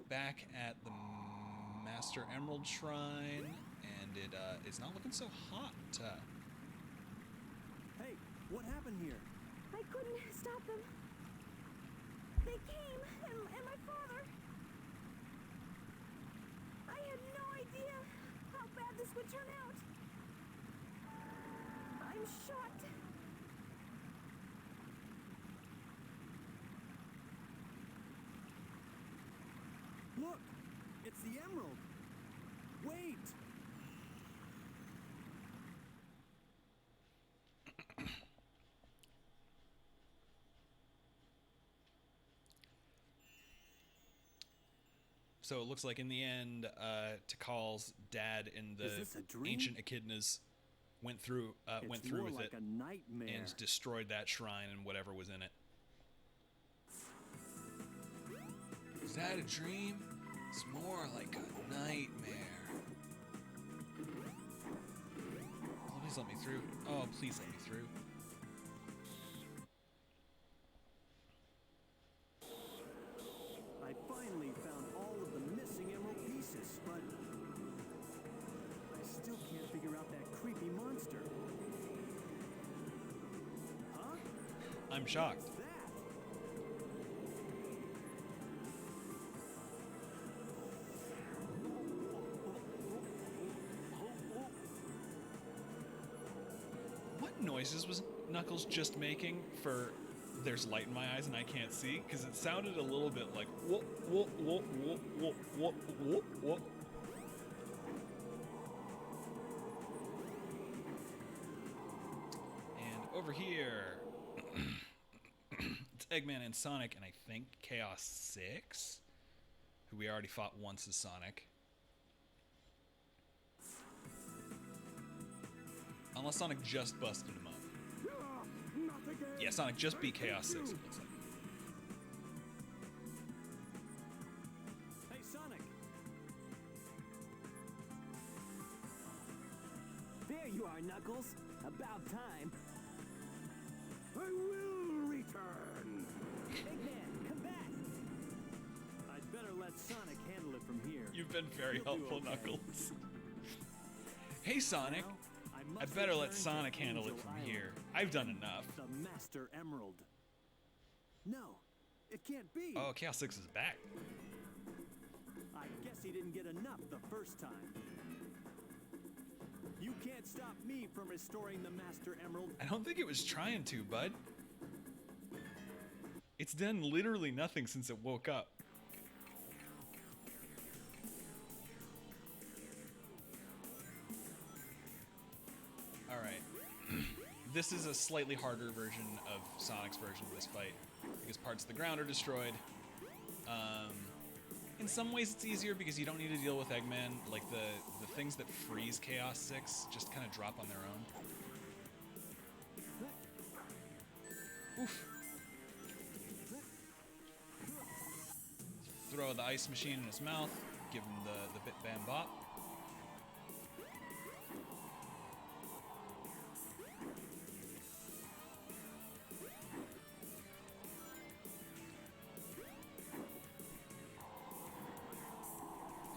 Back at the Master Emerald Shrine, and it's not looking so hot. Hey, what happened here? I couldn't stop them. They came, and my father. I had no idea how bad this would turn out. I'm shocked. Look, it's the emerald. Wait. So it looks like in the end, Tikal's dad and the Is this a dream? ancient echidnas went through It's with more like it a nightmare. and destroyed that shrine and whatever was in it. Is that a dream? It's more like a nightmare. Please let me through. Oh, please let me through. I finally found all of the missing emerald pieces, but I still can't figure out that creepy monster. Huh? I'm shocked. What's that? What noises was Knuckles just making for there's light in my eyes and I can't see? Because it sounded a little bit like whoop, whoop, whoop, whoop, whoop, whoop, whoop, whoop. And over here, it's Eggman and Sonic, and I think Chaos 6, who we already fought once as Sonic. Unless Sonic just busted him up. Not again. Yeah, Sonic just beat Chaos 6, it looks like. Hey, Sonic. There you are, Knuckles. About time. I will return. Eggman, come back. I'd better let Sonic handle it from here. You've been very He'll do helpful, okay. Knuckles. Hey, Sonic. Now, I must better let return to Sonic handle it Angel from Island here. I've done and enough. The Master Emerald. No, it can't be. Oh, Chaos 6 is back. I guess he didn't get enough the first time. You can't stop me from restoring the Master Emerald. I don't think it was trying to, bud. It's done literally nothing since it woke up. Alright. this is a slightly harder version of Sonic's version of this fight because parts of the ground are destroyed. In some ways it's easier because you don't need to deal with Eggman. Like the things that freeze Chaos 6 just kind of drop on their own. Oof. Throw the ice machine in his mouth, give him the bit bam bop.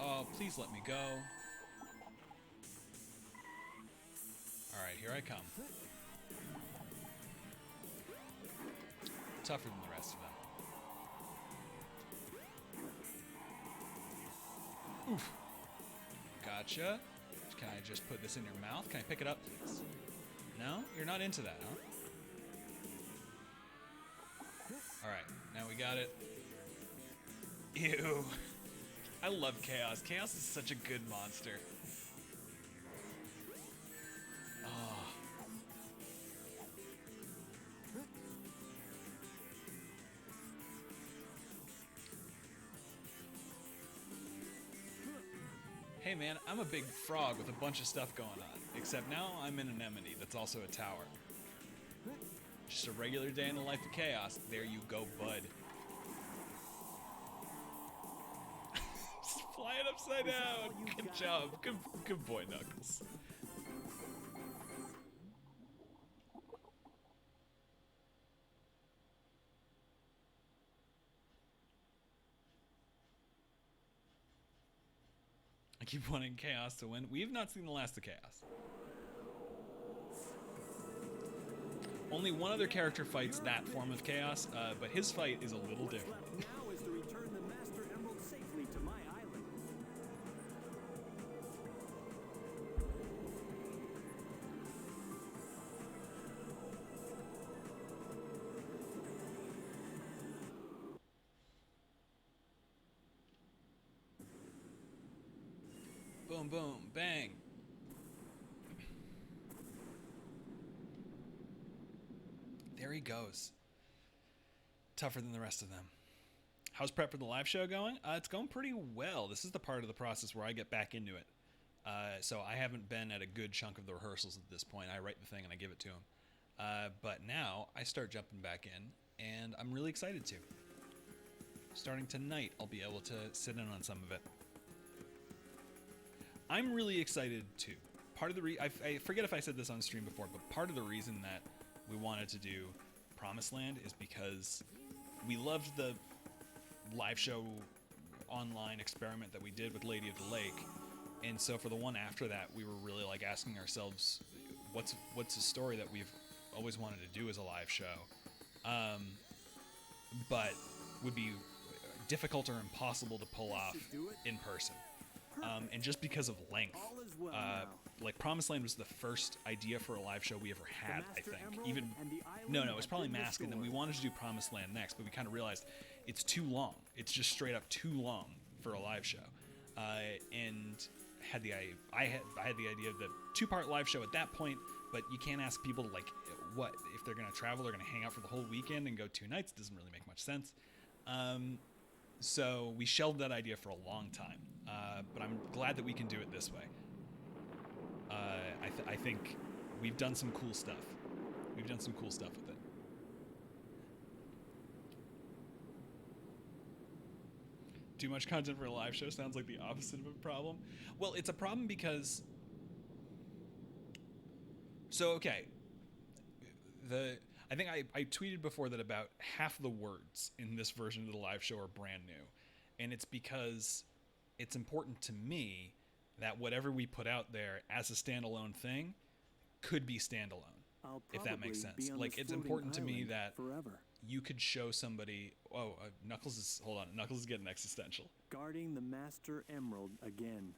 Oh, please let me go. Alright, here I come. Tougher than the rest of them. Oof. Gotcha. Can I just put this in your mouth? Can I pick it up, please? No? You're not into that, huh? Alright, now we got it. Ew. I love Chaos. Chaos is such a good monster. Oh. Hey man, I'm a big frog with a bunch of stuff going on. Except now I'm an anemone that's also a tower. Just a regular day in the life of Chaos. There you go, bud. Fly it upside down. Good job. Good boy, Knuckles. I keep wanting Chaos to win. We've not seen the last of Chaos. Only one other character fights that form of Chaos, but his fight is a little different. Now is to return the Master Emerald safely to my island. Boom, boom, bang. There he goes. Tougher than the rest of them. How's prep for the live show going? It's going pretty well. This is the part of the process where I get back into it. So I haven't been at a good chunk of the rehearsals at this point. I write the thing and I give it to him. But now I start jumping back in, and I'm really excited to. Starting tonight, I'll be able to sit in on some of it. I'm really excited too. Part of the I forget if I said this on stream before, but part of the reason that we wanted to do Promised Land is because we loved the live show online experiment that we did with Lady of the Lake, and so for the one after that, we were really like asking ourselves, what's a story that we've always wanted to do as a live show, but would be difficult or impossible to pull off in person. And just because of length, like Promised Land was the first idea for a live show we ever had, I think. Even no, it was probably Mask, and then we wanted to do Promised Land next, but we kind of realized it's too long. It's just straight up too long for a live show, and I had the idea of the 2-part live show at that point. But you can't ask people to like what if they're gonna travel, they're gonna hang out for the whole weekend and go 2 nights. It doesn't really make much sense. So we shelved that idea for a long time, but I'm glad that we can do it this way. I think we've done some cool stuff. We've done some cool stuff with it. Too much content for a live show sounds like the opposite of a problem. Well, it's a problem because... So, okay. I think I tweeted before that about half the words in this version of the live show are brand new. And it's because it's important to me that whatever we put out there as a standalone thing could be standalone, if that makes sense. Like, it's important to me that forever. You could show somebody... Oh, Knuckles is... Hold on. Knuckles is getting existential. Guarding the Master Emerald again.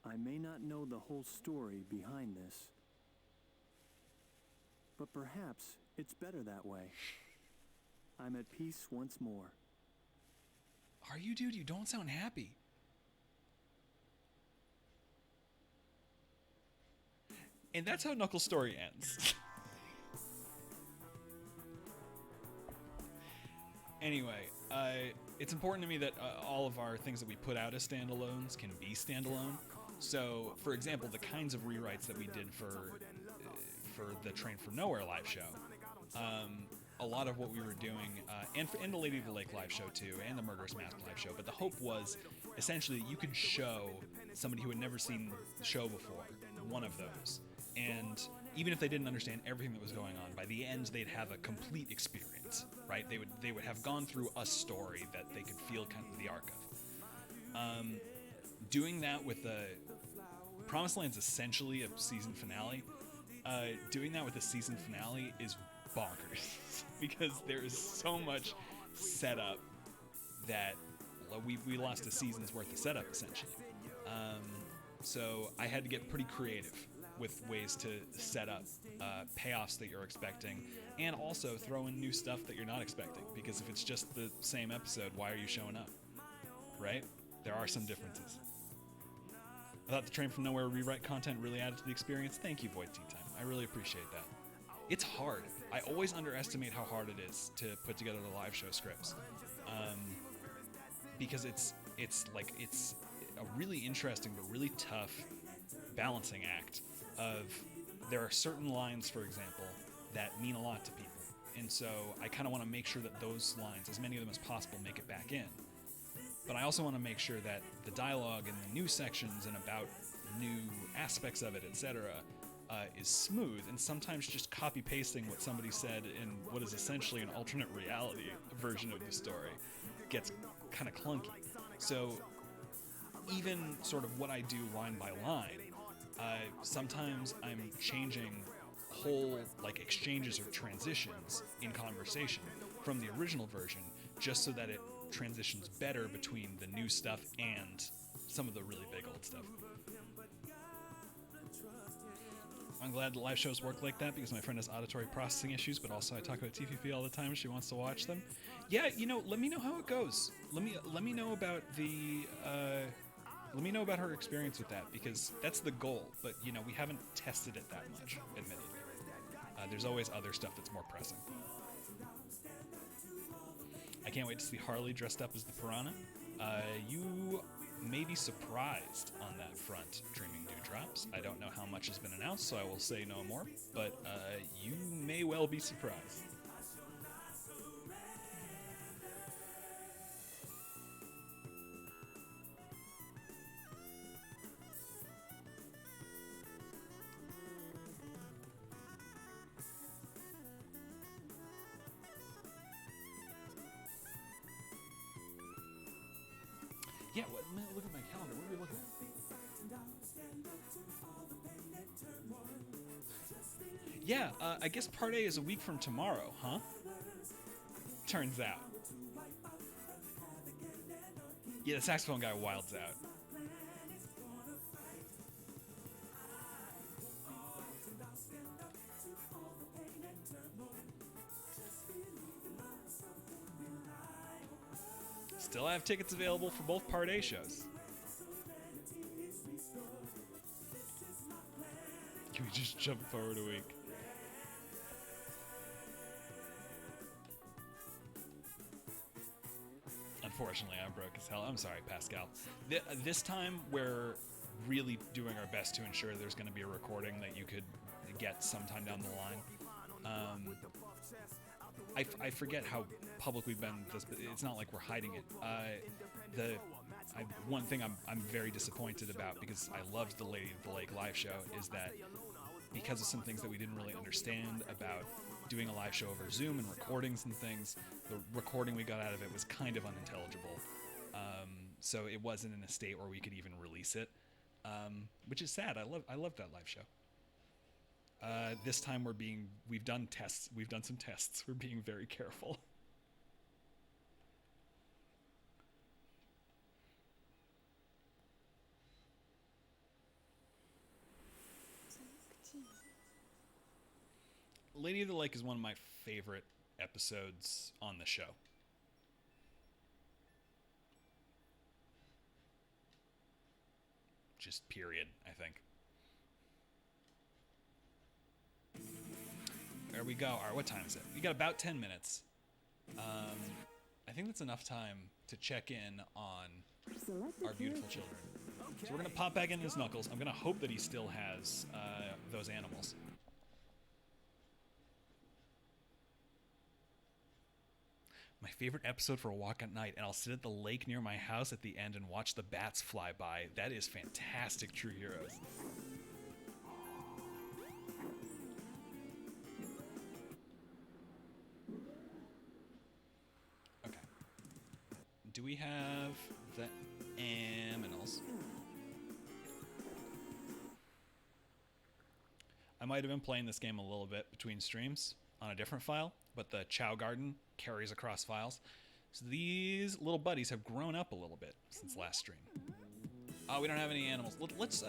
I may not know the whole story behind this, but perhaps it's better that way. I'm at peace once more. Are you, dude? You don't sound happy. And that's how Knuckles' story ends. Anyway, it's important to me that all of our things that we put out as standalones can be standalone. So, for example, the kinds of rewrites that we did for the Train from Nowhere live show, a lot of what we were doing, and the Lady of the Lake live show too, and the Murderous Mask live show, but the hope was essentially you could show somebody who had never seen the show before one of those, and even if they didn't understand everything that was going on, by the end they'd have a complete experience, right? They would have gone through a story that they could feel kind of the arc of. Doing that with the Promised Land's essentially a season finale. Doing that with a season finale is bonkers because there is so much setup that we lost a season's worth of setup essentially. So I had to get pretty creative with ways to set up payoffs that you're expecting, and also throw in new stuff that you're not expecting, because if it's just the same episode, why are you showing up, right? There are some differences. I thought the Train from Nowhere rewrite content really added to the experience. Thank you, Void Tea Time. I really appreciate that. It's hard. I always underestimate how hard it is to put together the live show scripts, because it's a really interesting but really tough balancing act of, there are certain lines, for example, that mean a lot to people, and so I kind of want to make sure that those lines, as many of them as possible, make it back in. But I also want to make sure that the dialogue and the new sections and about new aspects of it, etc., is smooth, and sometimes just copy pasting what somebody said in what is essentially an alternate reality version of the story gets kind of clunky. So even sort of what I do line by line, sometimes I'm changing whole like exchanges or transitions in conversation from the original version, just so that it transitions better between the new stuff and some of the really big old stuff. I'm glad the live shows work like that, because my friend has auditory processing issues, but also I talk about TFP all the time. She wants to watch them. Yeah, let me know how it goes. Let me know about the let me know about her experience with that, because that's the goal. But we haven't tested it that much, admittedly. There's always other stuff that's more pressing. I can't wait to see Harley dressed up as the Piranha. You may be surprised on that front, Dreaming Dewdrops. I don't know how much has been announced, so I will say no more, but you may well be surprised. Yeah, look at my calendar. What are we looking at? Yeah, I guess Part A is a week from tomorrow, huh? Turns out. Yeah, the saxophone guy wilds out. Still have tickets available for both Part A shows. Can we just jump forward a week? Unfortunately, I'm broke as hell. I'm sorry, Pascal. This time, we're really doing our best to ensure there's going to be a recording that you could get sometime down the line. I forget how public we've been with this, but it's not like we're hiding it. One thing I'm very disappointed about, because I loved the Lady of the Lake live show, is that because of some things that we didn't really understand about doing a live show over Zoom and recordings and things, the recording we got out of it was kind of unintelligible. So it wasn't in a state where we could even release it, which is sad. I love that live show. This time we've done tests. We've done some tests. We're being very careful. Lady of the Lake is one of my favorite episodes on the show. Just period, I think. There we go. All right, what time is it? We got about 10 minutes. I think that's enough time to check in on Select a our beautiful character. children. So we're gonna pop back in his Knuckles. I'm gonna hope that he still has those animals. My favorite episode for a walk at night, and I'll sit at the lake near my house at the end and watch the bats fly by. That is fantastic, True Heroes. Okay. Do we have the aminals? I might have been playing this game a little bit between streams on a different file, but the Chow Garden carries across files. So these little buddies have grown up a little bit since last stream. Oh, we don't have any animals. Let's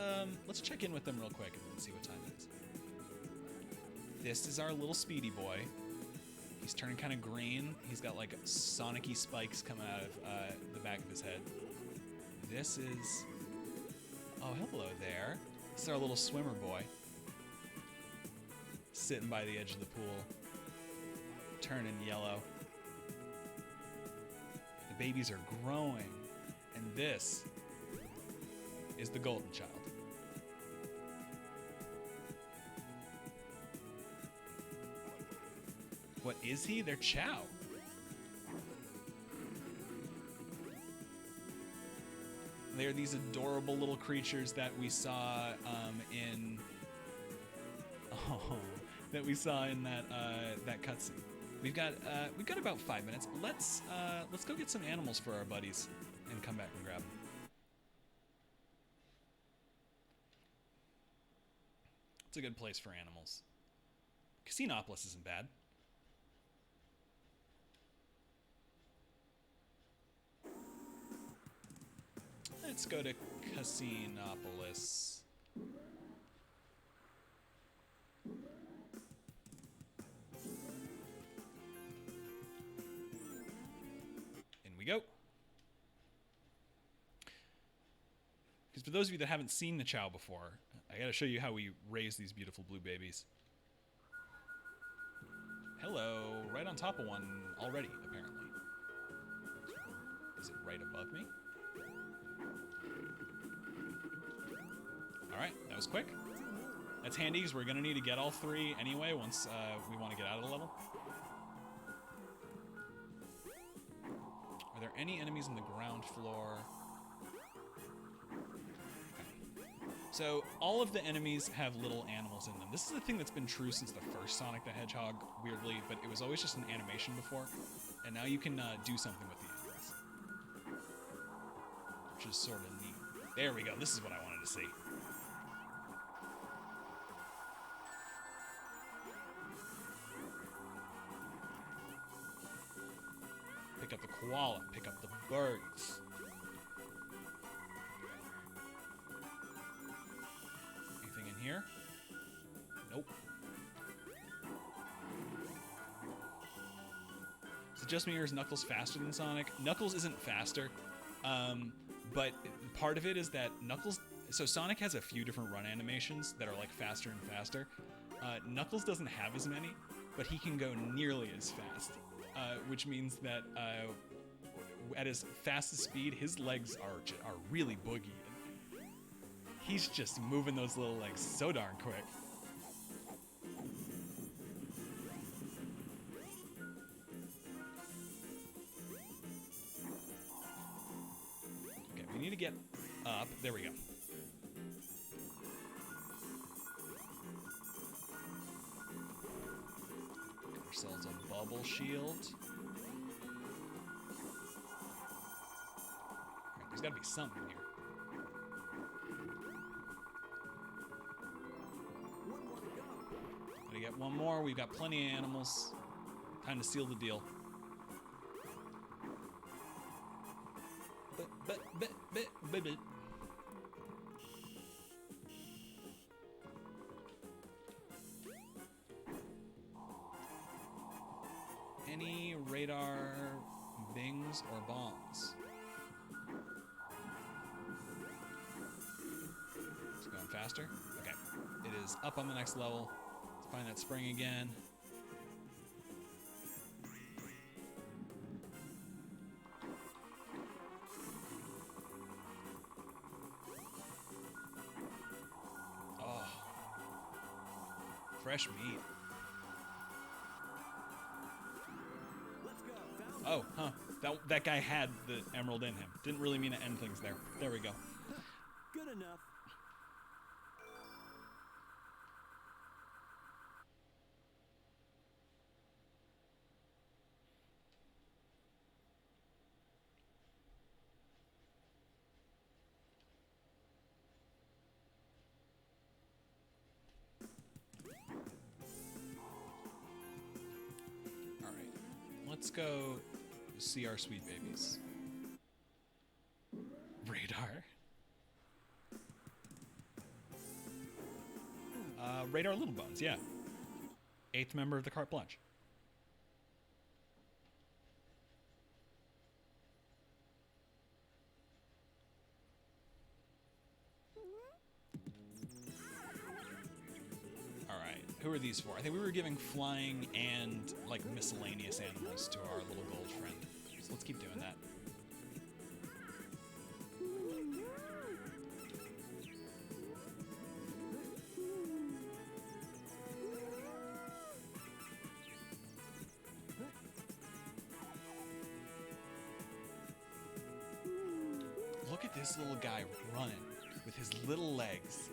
check in with them real quick and see what time it is. This is our little Speedy boy. He's turning kind of green. He's got like Sonic-y spikes coming out of the back of his head. This is... Oh, hello there. This is our little swimmer boy. Sitting by the edge of the pool. Turning yellow. The babies are growing. And this is the golden child. What is he? They're Chow. They're these adorable little creatures that we saw in that cutscene. We've got about 5 minutes. Let's go get some animals for our buddies and come back and grab them. It's a good place for animals. Casinopolis isn't bad. Let's go to Casinopolis. In we go. Because for those of you that haven't seen the Chow before, I gotta show you how we raise these beautiful blue babies. Hello, right on top of one already, apparently. Is it right above me? Alright, that was quick. That's handy because we're gonna need to get all three anyway once we want to get out of the level. Are there any enemies in the ground floor? Okay. So all of the enemies have little animals in them. This is the thing that's been true since the first Sonic the Hedgehog, weirdly, but it was always just an animation before. And now you can do something with the animals. Which is sort of neat. There we go, this is what I wanted to see. Pick up the koala, pick up the birds. Anything in here? Nope. Is it just me or is Knuckles faster than Sonic? Knuckles isn't faster, but part of it is that Knuckles... So Sonic has a few different run animations that are like faster and faster. Knuckles doesn't have as many, but he can go nearly as fast. Which means that at his fastest speed, his legs are really boogie. He's just moving those little legs so darn quick. Okay, we need to get up. There we go. Get ourselves a bubble shield. Alright, there's gotta be something here. Gotta get one more. We've got plenty of animals. Time to seal the deal. But. Any radar bings or bombs? It's going faster. Okay. It is up on the next level. Let's find that spring again. fresh meat. Let's go. Found Oh, huh. That guy had the emerald in him. Didn't really mean to end things there. There we go. good enough. All right. Let's go see our sweet babies. Radar. Radar Little Bones, yeah. 8th member of the Carte Blanche. Alright, who are these for? I think we were giving flying and, like, miscellaneous animals to our little gold friend. So let's keep doing that. Look at this little guy running with his little legs.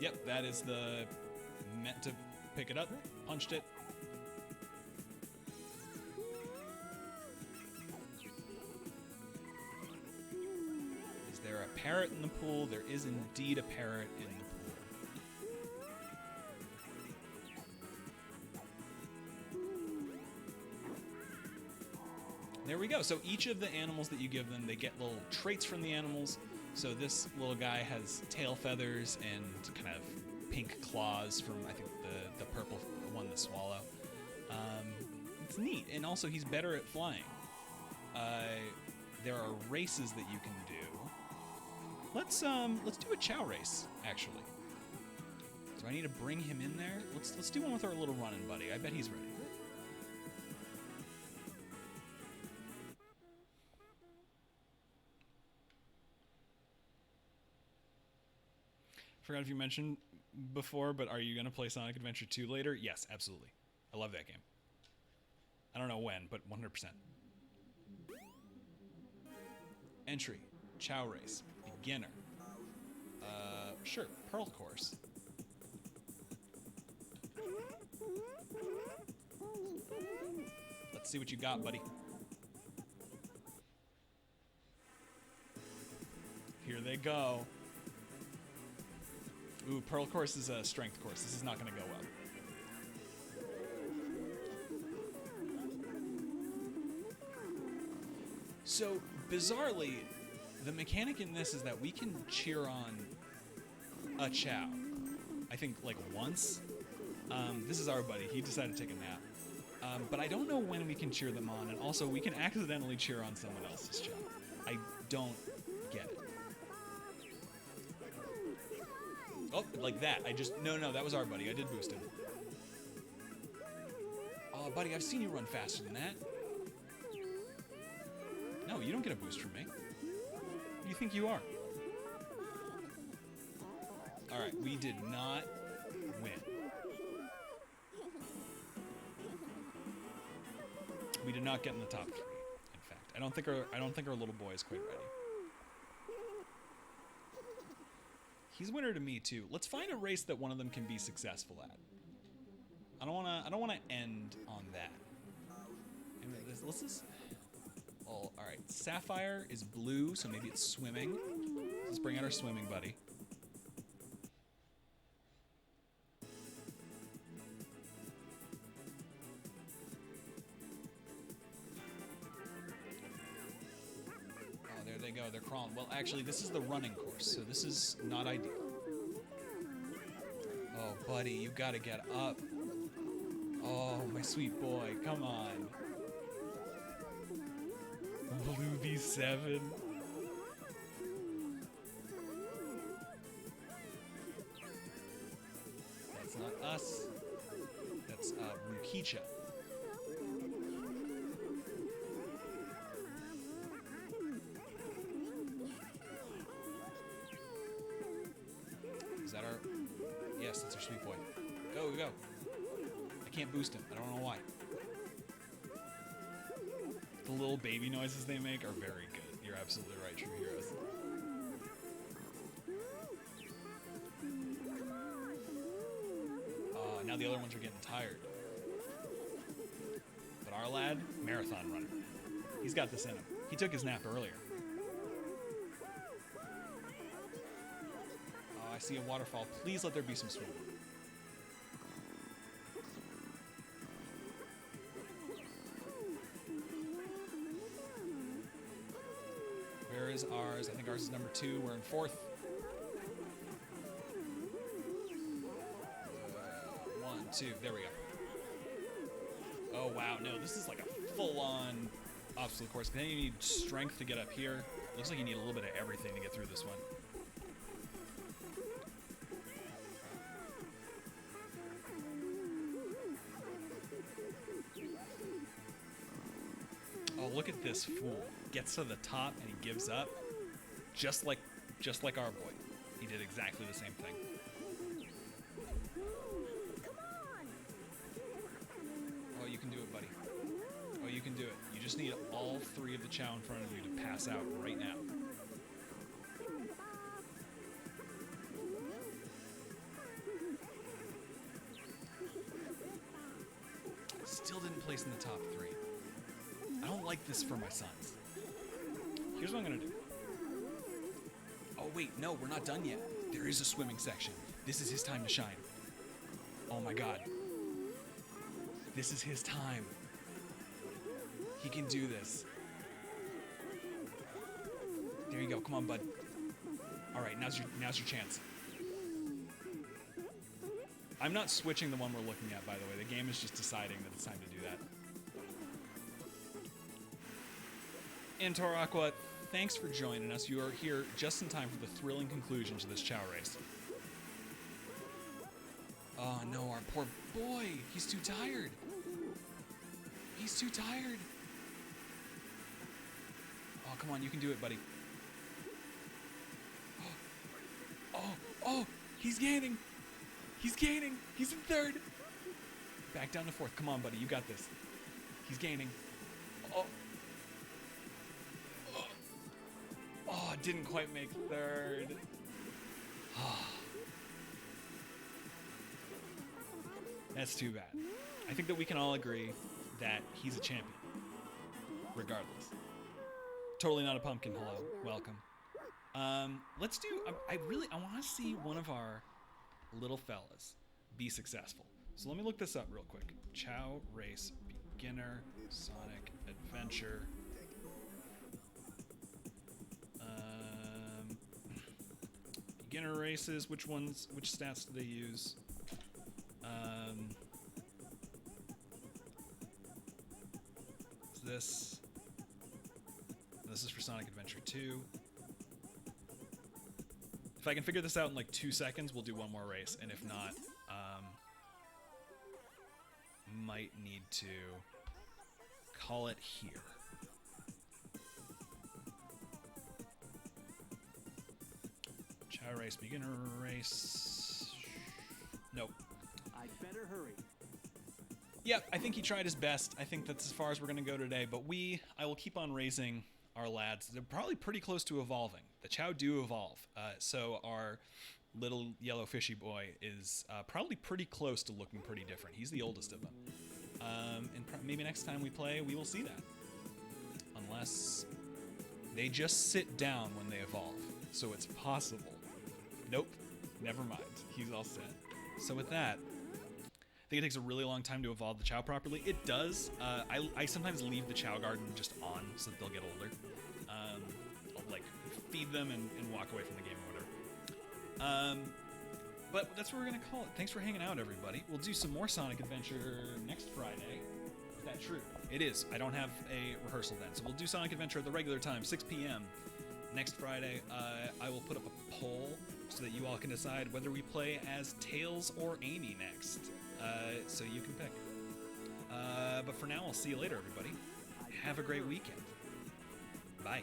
Yep, that is the meant to pick it up. Punched it. Is there a parrot in the pool? There is indeed a parrot in the pool. There we go. So each of the animals that you give them, they get little traits from the animals. So this little guy has tail feathers and kind of pink claws from, I think, the purple one, the swallow. It's neat. And also he's better at flying. There are races that you can do. Let's do a chow race, actually. Do I need to bring him in there? Let's do one with our little running buddy. I bet he's ready. Forgot if you mentioned before, but are you going to play Sonic Adventure 2 later? Yes, absolutely. I love that game. I don't know when, but 100%. Entry. Chow race. Beginner. Sure. Pearl course. Let's see what you got, buddy. Here they go. Ooh, Pearl course is a strength course. This is not going to go well. So, bizarrely, the mechanic in this is that we can cheer on a Chow. I think, like, once. This is our buddy. He decided to take a nap. But I don't know when we can cheer them on, and also we can accidentally cheer on someone else's Chow. I don't get it. Oh, like that. No, that was our buddy. I did boost him. Oh, buddy, I've seen you run faster than that. No, you don't get a boost from me. Who do you think you are? Alright, we did not win. We did not get in the top 3, in fact. I don't think our little boy is quite ready. He's winner to me too. Let's find a race that one of them can be successful at. I don't wanna end on that. Let's just. Oh, all right. Sapphire is blue, so maybe it's swimming. Let's bring out our swimming buddy. Oh, there they go. They're crawling. Well, actually, this is the running course, so this is not ideal. Oh, buddy, you gotta get up. Oh, my sweet boy, come on. Blue V7. That's not us. That's Rukicha. Is that our... It's our sweet boy. Go, go, go. I can't boost him. I don't know why. The little baby noises they make are very good. You're absolutely right, True Heroes. Now the other ones are getting tired. But our lad, marathon runner. He's got this in him. He took his nap earlier. Oh, I see a waterfall. Please let there be some swimming. Where is ours? I think ours is number 2. We're in 4th. 1, 2. There we go. Oh, wow. No, this is like a full-on obstacle course. Then you need strength to get up here. Looks like you need a little bit of everything to get through this one. Oh, look at this fool. Gets to the top and he gives up. Just like our boy. He did exactly the same thing. Oh, you can do it, buddy. Oh, you can do it. You just need all 3 of the Chow in front of you to pass out right now. Still didn't place in the top 3. I don't like this for my sons. Here's what I'm gonna do. Oh wait, no, we're not done yet. There is a swimming section. This is his time to shine. Oh my god. This is his time. He can do this. There you go. Come on, bud. All right, now's your chance. I'm not switching the one we're looking at, by the way. The game is just deciding that it's time to do that. And Toro Aqua, thanks for joining us. You are here just in time for the thrilling conclusion to this Chow race. Oh no, our poor boy. He's too tired. He's too tired. Oh, come on, you can do it, buddy. Oh, he's gaining. He's gaining. He's in 3rd. Back down to 4th. Come on, buddy, you got this. He's gaining. Oh, didn't quite make 3rd. That's too bad. I think that we can all agree that he's a champion. Regardless. Totally not a pumpkin. Hello. Welcome. Let's do... I want to see one of our little fellas be successful. So let me look this up real quick. Chow Race Beginner Sonic Adventure. Beginner races. Which stats do they use? This is for Sonic Adventure 2. If I can figure this out in like 2 seconds, we'll do one more race, and if not, might need to call it here. Chow Race, Beginner Race. Nope. I'd better hurry. Yeah, I think he tried his best. I think that's as far as we're going to go today, but I will keep on raising our lads. They're probably pretty close to evolving. The Chow do evolve, so our little yellow fishy boy is probably pretty close to looking pretty different. He's the oldest of them. And maybe next time we play, we will see that. Unless they just sit down when they evolve, so it's possible. Nope, never mind. He's all set. So with that, I think it takes a really long time to evolve the Chow properly. It does. I sometimes leave the Chow garden just on so that they'll get older. I'll like feed them and walk away from the game or whatever. But that's what we're gonna call it. Thanks for hanging out, everybody. We'll do some more Sonic Adventure next Friday. Is that true? It is. I don't have a rehearsal then, so we'll do Sonic Adventure at the regular time, 6 p.m. next Friday. I will put up a poll so that you all can decide whether we play as Tails or Amy next. So you can pick. But for now, I'll see you later, everybody. Have a great weekend. Bye.